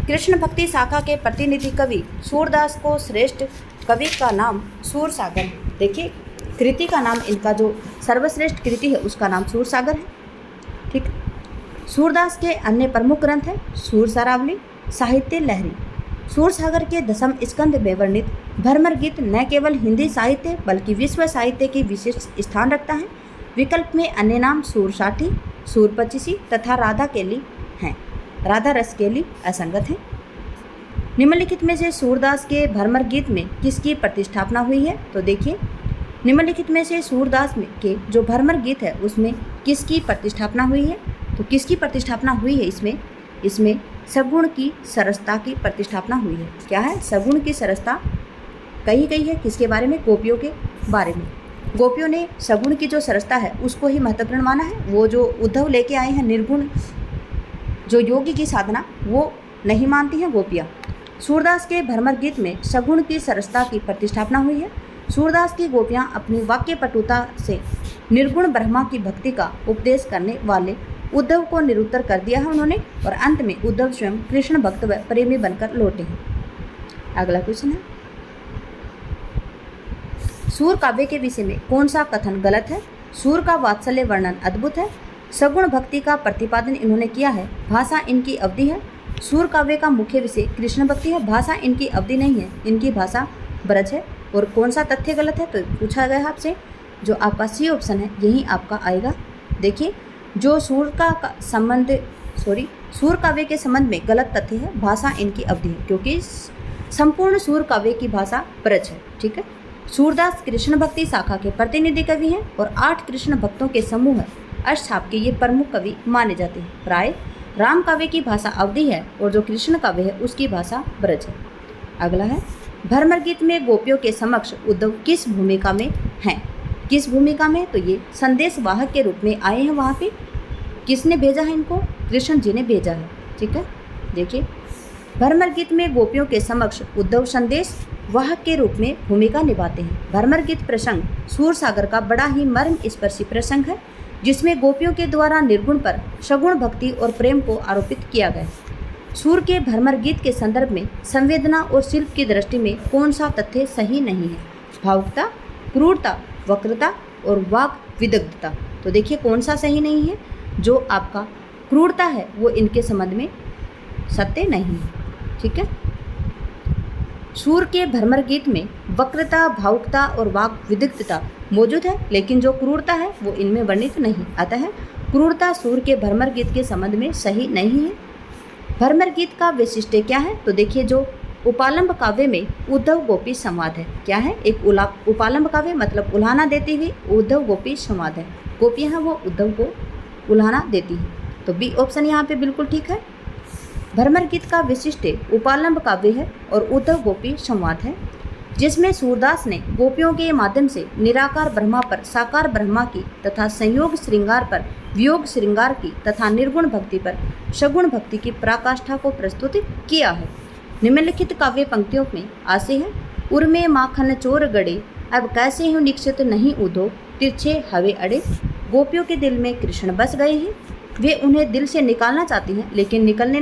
कृष्ण भक्ति शाखा के प्रतिनिधि कवि सूरदास को श्रेष्ठ कवि का नाम सूर सागर है। देखिए कृति का नाम, इनका जो सर्वश्रेष्ठ कृति है उसका नाम सूर सागर है। ठीक, सूरदास के अन्य प्रमुख ग्रंथ हैं सूर सरावली, साहित्य लहरी। सूर सागर के 10वें स्कंद में वर्णित भरमर गीत न केवल हिंदी साहित्य बल्कि विश्व साहित्य की विशिष्ट स्थान रखता है। विकल्प में अन्य नाम सूर साठी, सूर पचीसी तथा राधा केली हैं। राधा रस केली असंगत है। निम्नलिखित में से सूरदास के भरमर गीत में किसकी प्रतिष्ठापना हुई है? तो देखिए निम्नलिखित में से सूरदास में के जो भरमर गीत है उसमें किसकी प्रतिष्ठापना हुई है? तो किसकी प्रतिष्ठापना हुई है इसमें सगुण की सरसता की प्रतिष्ठापना हुई है। क्या है? सगुण की सरसता कही गई है। किसके बारे में? गोपियों के बारे में। गोपियों ने सगुण की जो सरसता है उसको ही महत्वपूर्ण माना है। वो जो उद्धव लेके आए हैं निर्गुण जो योगी की साधना, वो नहीं मानती हैं गोपियाँ। सूरदास के भ्रमर गीत में सगुण की सरसता की प्रतिष्ठापना हुई है। सूरदास की गोपियाँ अपनी वाक्य पटुता से निर्गुण ब्रह्मा की भक्ति का उपदेश करने वाले उद्धव को निरुत्तर कर दिया है उन्होंने, और अंत में उद्धव स्वयं कृष्ण भक्त व प्रेमी बनकर लौटे हैं। अगला क्वेश्चन है, सूर काव्य के विषय में कौन सा कथन गलत है? सूर का वात्सल्य वर्णन अद्भुत है। सगुण भक्ति का प्रतिपादन इन्होंने किया है। भाषा इनकी अवधि है। सूर काव्य का मुख्य विषय कृष्ण भक्ति है। भाषा इनकी अवधि नहीं है, इनकी भाषा ब्रज है। और कौन सा तथ्य गलत है? तो पूछा गया आपसे, जो आपका सी ऑप्शन है यही आपका आएगा। देखिए, जो सूर काव्य के संबंध में गलत तथ्य है, भाषा इनकी अवधि है, क्योंकि संपूर्ण सूर काव्य की भाषा ब्रज है। ठीक है। सूरदास कृष्ण भक्ति शाखा के प्रतिनिधि कवि हैं और 8 कृष्ण भक्तों के समूह अष्टछाप के ये प्रमुख कवि माने जाते हैं। प्राय राम काव्य की भाषा अवधि है और जो कृष्ण काव्य है उसकी भाषा ब्रज है। अगला है, भ्रमर गीत में गोपियों के समक्ष उद्धव किस भूमिका में हैं? किस भूमिका में? तो ये संदेश वाहक के रूप में आए हैं। वहाँ पे किसने भेजा है इनको? कृष्ण जी ने भेजा है। ठीक है। देखिए, भ्रमर गीत में गोपियों के समक्ष उद्धव संदेश वाहक के रूप में भूमिका निभाते हैं। भ्रमर गीत प्रसंग सूर सागर का बड़ा ही मर्म स्पर्शी प्रसंग है, जिसमें गोपियों के द्वारा निर्गुण पर सगुण भक्ति और प्रेम को आरोपित किया गया। सूर के भ्रमर गीत के संदर्भ में संवेदना और शिल्प की दृष्टि में कौन सा तथ्य सही नहीं है? भावुकता, क्रूरता, वक्रता और वाक विदग्धता। तो देखिए, कौन सा सही नहीं है? जो आपका क्रूरता है वो इनके संबंध में सत्य नहीं है। ठीक है। सूर के भ्रमर गीत में वक्रता, भावुकता और वाक विदग्धता मौजूद है, लेकिन जो क्रूरता है वो इनमें वर्णित नहीं। अतः क्रूरता सूर के भ्रमर गीत के संबंध में सही नहीं है। भ्रमर गीत का वैशिष्ट्य क्या है? तो देखिए, जो उपालंब काव्य में उद्धव गोपी संवाद है। क्या है? एक उपालंब काव्य मतलब उल्हाना देती हुई उद्धव गोपी संवाद है। गोपियाँ हैं वो उद्धव को उल्हाना देती है। तो बी ऑप्शन यहाँ पे बिल्कुल ठीक है। भ्रमर गीत का विशिष्ट उपालंब काव्य है और उद्धव गोपी संवाद है, जिसमें सूरदास ने गोपियों के माध्यम से निराकार ब्रह्मा पर साकार ब्रह्मा की तथा संयोग श्रृंगार पर वियोग श्रृंगार की तथा निर्गुण भक्ति पर सगुण भक्ति की पराकाष्ठा को प्रस्तुत किया है। निम्नलिखित काव्य पंक्तियों में आशय है, उर्मे माखन चोर गड़े, अब कैसे हूँ निक्षित नहीं उधो, तिरछे हवे अड़े। गोपियों के दिल में कृष्ण बस गए हैं। वे उन्हें दिल से निकालना चाहती हैं, लेकिन निकलते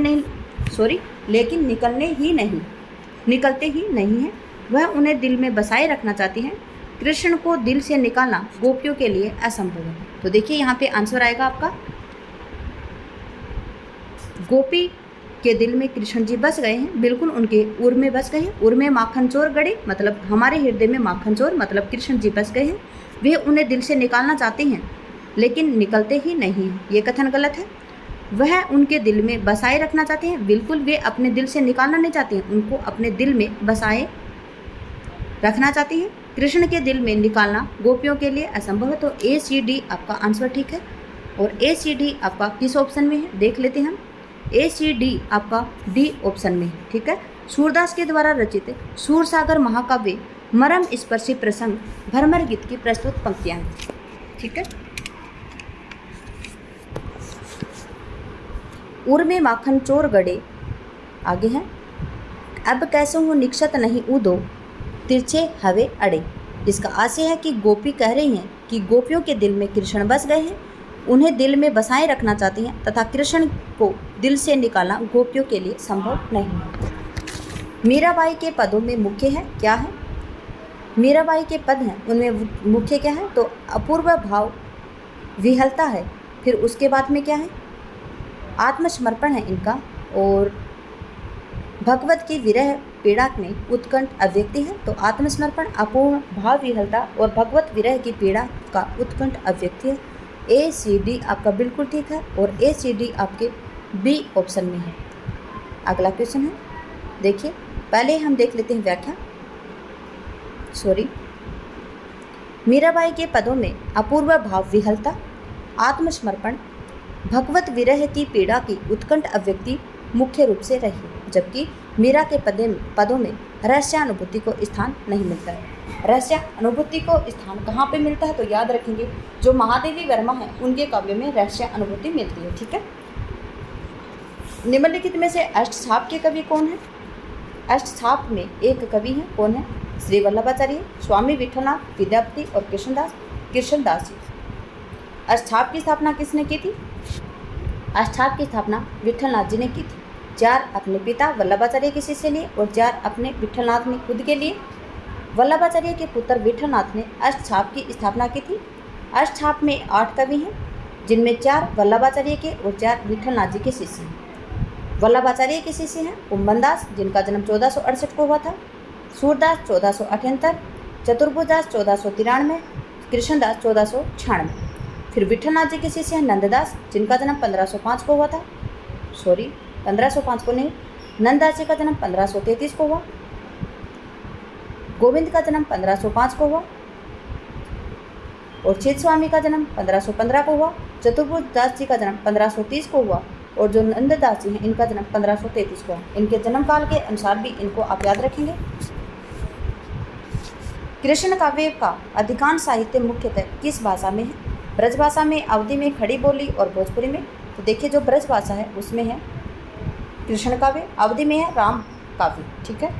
ही नहीं हैं। वह उन्हें दिल में बसाए रखना चाहती हैं। कृष्ण को दिल से निकालना गोपियों के लिए असंभव है। तो देखिए, यहाँ पे आंसर आएगा आपका, गोपी के दिल में कृष्ण जी बस गए हैं, बिल्कुल उनके उर में बस गए हैं। उर में माखन चोर गड़े मतलब हमारे हृदय में माखन चोर मतलब कृष्ण जी बस गए हैं। वे उन्हें दिल से निकालना चाहते हैं, लेकिन निकलते ही नहीं हैं। ये कथन गलत है। वह उनके दिल में बसाए रखना चाहते हैं, बिल्कुल वे अपने दिल से निकालना नहीं चाहते हैं, उनको अपने दिल में बसाए रखना चाहती हैं। कृष्ण के दिल में निकालना गोपियों के लिए असंभव है। तो ए सी डी आपका आंसर ठीक है। और ए सी डी आपका किस ऑप्शन में है देख लेते हैं हम। ए सी डी आपका डी ऑप्शन में है। ठीक है। सूरदास के द्वारा रचित सूरसागर महाकाव्य मरम स्पर्शी प्रसंग भ्रमर गीत की प्रस्तुत पंक्तियाँ हैं। ठीक है। उर में माखन चोर गड़े, आगे है, अब कैसे हो निक्षत नहीं उदो, तिरछे हवे अड़े। इसका आशय है कि गोपी कह रही हैं कि गोपियों के दिल में कृष्ण बस गए हैं, उन्हें दिल में बसाए रखना चाहती हैं तथा कृष्ण को दिल से निकालना गोपियों के लिए संभव नहीं है। मीराबाई के पदों में मुख्य है क्या है? मीराबाई के पद हैं, उनमें मुख्य क्या है? तो अपूर्व भाव विहलता है। फिर उसके बाद में क्या है? आत्मसमर्पण है इनका। और भगवत की विरह पीड़ा में उत्कंठ अव्यक्ति है। तो आत्मसमर्पण, अपूर्ण भाव विहलता और भगवत विरह की पीड़ा का उत्कंठ अव्यक्ति है। ए सी डी आपका बिल्कुल ठीक है और ए सी डी आपके बी ऑप्शन में है। अगला क्वेश्चन है, देखिए पहले हम देख लेते हैं व्याख्या। मीराबाई के पदों में अपूर्व भाव विहलता, आत्मसमर्पण, भगवत विरह की पीड़ा की उत्कंठ अव्यक्ति मुख्य रूप से रही है, जबकि मीरा के पदों में रहस्यानुभूति को स्थान नहीं मिलता है। रहस्यानुभूति को स्थान कहाँ पे मिलता है? तो याद रखेंगे, जो महादेवी वर्मा है उनके काव्य में रहस्यानुभूति मिलती है। ठीक है। निम्नलिखित में से अष्टछाप के कवि कौन है? अष्टछाप में एक कवि है, कौन है? श्री वल्लभाचार्य, स्वामी विठलनाथ, विद्यापति और कृष्णदास जी। अष्टछाप की स्थापना किसने की थी? अष्टछाप की स्थापना विठलनाथ जी ने की थी। 4 अपने पिता वल्लभाचार्य के शिष्य लिए और 4 अपने विठलनाथ ने खुद के लिए। वल्लभाचार्य के पुत्र विठलनाथ ने अष्टछाप की स्थापना की थी। अष्टछाप में 8 कवि हैं, जिनमें 4 वल्लभाचार्य के और 4 विठलनाथ जी के शिष्य हैं। वल्लभाचार्य के शिष्य हैं कुंभनदास, जिनका जन्म 1468 को हुआ था, सूरदास 1478, चतुर्भुजदास 1493, कृष्णदास 1496। फिर विठलनाथ जी के शिष्य हैं नंददास, जिनका जन्म 1505 को हुआ था, 1505 को नहीं, नंददास जी का जन्म 1533 को हुआ, गोविंद का जन्म 1505 को हुआ और चित स्वामी का जन्म 1515 को हुआ, चतुर्भुजदास जी का जन्म 1530 को हुआ और जो नंददास जी हैं इनका जन्म 1533 को हुआ। इनके जन्म काल के अनुसार भी इनको आप याद रखेंगे। कृष्ण काव्य का अधिकांश साहित्य मुख्यतः किस भाषा में है? ब्रजभाषा में, अवधी में, खड़ी बोली और भोजपुरी में। तो देखिए, जो ब्रजभाषा है उसमें है कृष्ण काव्य, अवधी में है राम काव्य। ठीक है।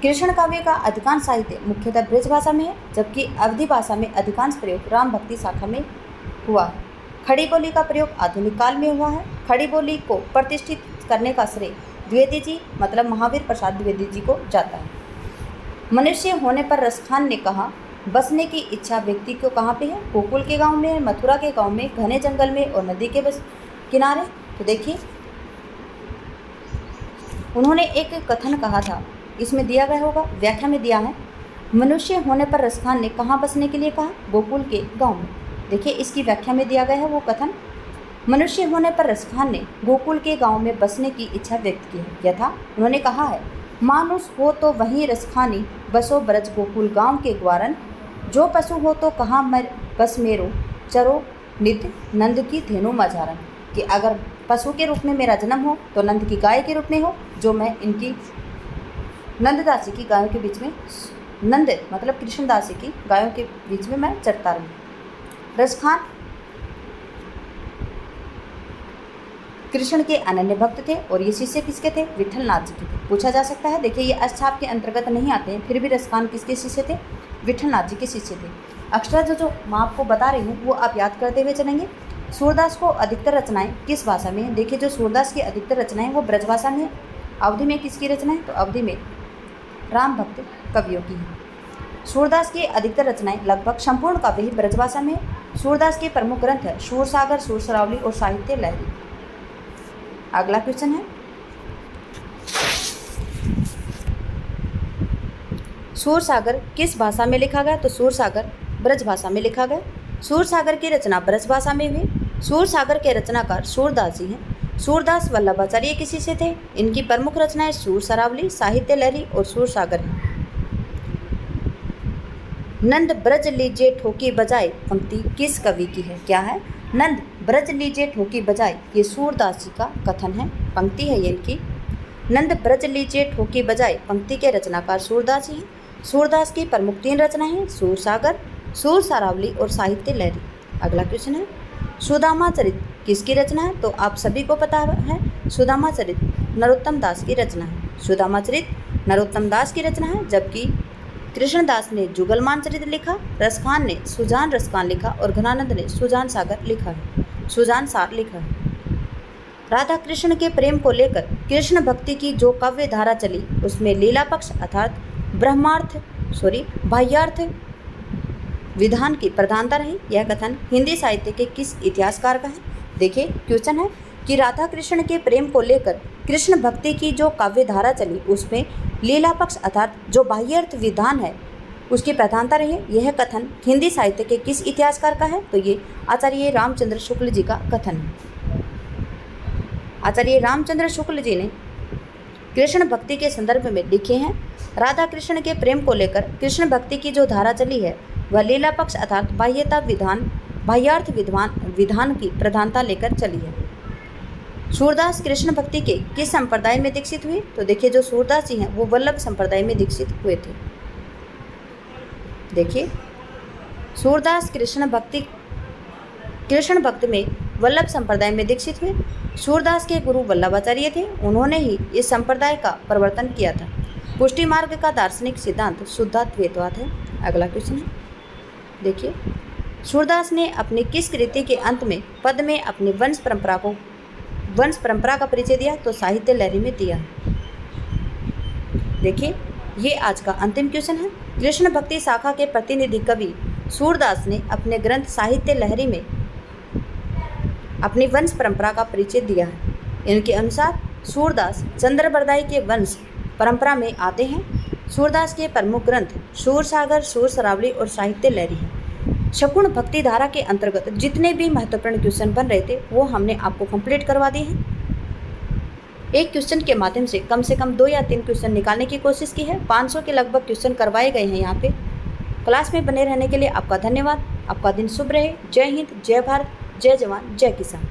कृष्ण काव्य का अधिकांश साहित्य मुख्यतः ब्रजभाषा में है, जबकि अवधी भाषा में अधिकांश प्रयोग राम भक्ति शाखा में हुआ है। खड़ी बोली का प्रयोग आधुनिक काल में हुआ है। खड़ी बोली को प्रतिष्ठित करने का श्रेय द्विवेदी जी मतलब महावीर प्रसाद द्विवेदी जी को जाता है। मनुष्य होने पर रसखान ने कहा, बसने की इच्छा व्यक्ति को कहाँ पे है? गोकुल के गांव में, मथुरा के गांव में, घने जंगल में और नदी के बस किनारे। तो देखिए, उन्होंने एक कथन कहा था, इसमें दिया गया होगा, व्याख्या में दिया है, मनुष्य होने पर रसखान ने कहाँ बसने के लिए कहा? गोकुल के गांव में। देखिए, इसकी व्याख्या में दिया गया है वो कथन, मनुष्य होने पर रसखान ने गोकुल के गांव में बसने की इच्छा व्यक्त की है। यथा उन्होंने कहा है, मानुष हो तो वहीं रसखानी, बसो ब्रज गोकुल गांव के ग्वारन, जो पशु हो तो कहाँ बस मेरो, चरो नित नंद की धेनु मझारन। कि अगर पशु के रूप में मेरा जन्म हो तो नंद की गाय के रूप में हो, जो मैं इनकी नंददासी की गायों के बीच में, नंद मतलब कृष्णदासी की गायों के बीच में मैं चरता रहूँ। रसखान कृष्ण के अनन्य भक्त थे और ये शिष्य किसके थे? विठलनाथ जी के थे। पूछा जा सकता है, देखिए ये अष्टछाप के अंतर्गत नहीं आते हैं, फिर भी रसखान किसके शिष्य थे? विठलनाथ जी के शिष्य थे। अक्षर जो मैं आपको बता रही हूँ वो आप याद करते हुए चलेंगे। सूरदास को अधिकतर रचनाएं किस भाषा में है? देखिए, जो सूरदास की अधिकतर रचनाएं वो ब्रजभाषा में है। अवधि में किसकी रचना है? तो अवधि में राम भक्त कवियों की है। सूरदास की अधिकतर रचनाएं लगभग संपूर्ण काव्य ही ब्रजभाषा में है। सूरदास के प्रमुख ग्रंथ है सूरसागर, सूरसरावली और साहित्य लहरी। अगला क्वेश्चन है, सूरसागर किस भाषा में लिखा गया? तो सूरसागर ब्रजभाषा में लिखा गया। सूरसागर की रचना ब्रजभाषा में हुई। सूरसागर के रचनाकार सूरदास जी हैं। सूरदास वल्लभाचार्य के शिष्य थे। इनकी प्रमुख रचनाएं सूरसरावली, साहित्य लहरी और सूरसागर हैं। नंद ब्रज लीजिए ठोकी बजाए पंक्ति किस कवि की है? क्या है? नंद ब्रज लीजिए ठोकी बजाए, ये सूरदास जी का कथन है, पंक्ति है ये इनकी। नंद ब्रज लीजिए ठोकी बजाए पंक्ति के रचनाकार सूरदास जी हैं। सूरदास की प्रमुख 3 रचनाएं हैं, सूरसागर, सूरसरावली और साहित्य लहरी। अगला क्वेश्चन है, सुदामा चरित किसकी रचना है? तो आप सभी को पता है, सुदामा चरित नरोत्तम दास की रचना है। सुदामा चरित नरोत्तम दास की रचना है, जबकि कृष्णदास ने जुगलमान चरित लिखा, रसखान ने सुजान रसखान लिखा और घनानंद ने सुजान सागर लिखा है, सुजान सार लिखा है। राधा कृष्ण के प्रेम को लेकर कृष्ण भक्ति की जो काव्य धारा चली उसमें लीला पक्ष अर्थात बाह्यार्थ विधान की प्रधानता रही। यह कथन हिंदी साहित्य के किस इतिहासकार का है? देखिए, क्वेश्चन है कि राधा कृष्ण के प्रेम को लेकर कृष्ण भक्ति की जो काव्य धारा चली उसमें लीला पक्ष अर्थात जो बाह्यार्थ विधान है उसकी प्रधानता रही। यह कथन हिंदी साहित्य के किस इतिहासकार का है? तो ये आचार्य रामचंद्र शुक्ल जी का कथन है। आचार्य रामचंद्र शुक्ल जी ने कृष्ण भक्ति के संदर्भ में लिखे हैं, राधा कृष्ण के प्रेम को लेकर कृष्ण भक्ति की जो धारा चली है वह लीला पक्ष अर्थात बाह्यता विधान बाह्यार्थ विधान की प्रधानता लेकर चली है। सूरदास कृष्ण भक्ति के किस संप्रदाय में दीक्षित हुए? तो देखिए, जो सूरदास जी हैं वो वल्लभ संप्रदाय में दीक्षित हुए थे। देखिए, सूरदास कृष्ण भक्त में वल्लभ संप्रदाय में दीक्षित हुए। सूरदास के गुरु वल्लभाचार्य थे, उन्होंने ही इस संप्रदाय का प्रवर्तन किया था। पुष्टि मार्ग का दार्शनिक सिद्धांत शुद्धाद्वैतवाद है। अगला क्वेश्चन है, देखिए, सूरदास ने अपनी किस कृति के अंत में पद में अपनी वंश परंपरा का परिचय दिया? तो साहित्य लहरी में दिया। देखिए, ये आज का अंतिम क्वेश्चन है। कृष्ण भक्ति शाखा के प्रतिनिधि कवि सूरदास ने अपने ग्रंथ साहित्य लहरी में अपनी वंश परंपरा का परिचय दिया है। इनके अनुसार सूरदास चंद्रबरदाई के वंश परंपरा में आते हैं। सूरदास के प्रमुख ग्रंथ सूरसागर, सूरसरावली और साहित्य लहरी हैं। शगुन भक्ति धारा के अंतर्गत जितने भी महत्वपूर्ण क्वेश्चन बन रहे थे वो हमने आपको कंप्लीट करवा दिए हैं। एक क्वेश्चन के माध्यम से कम 2 या 3 क्वेश्चन निकालने की कोशिश की है। 500 के लगभग क्वेश्चन करवाए गए हैं यहाँ पे। क्लास में बने रहने के लिए आपका धन्यवाद। आपका दिन शुभ रहे। जय हिंद, जय भारत, जय जवान, जय किसान।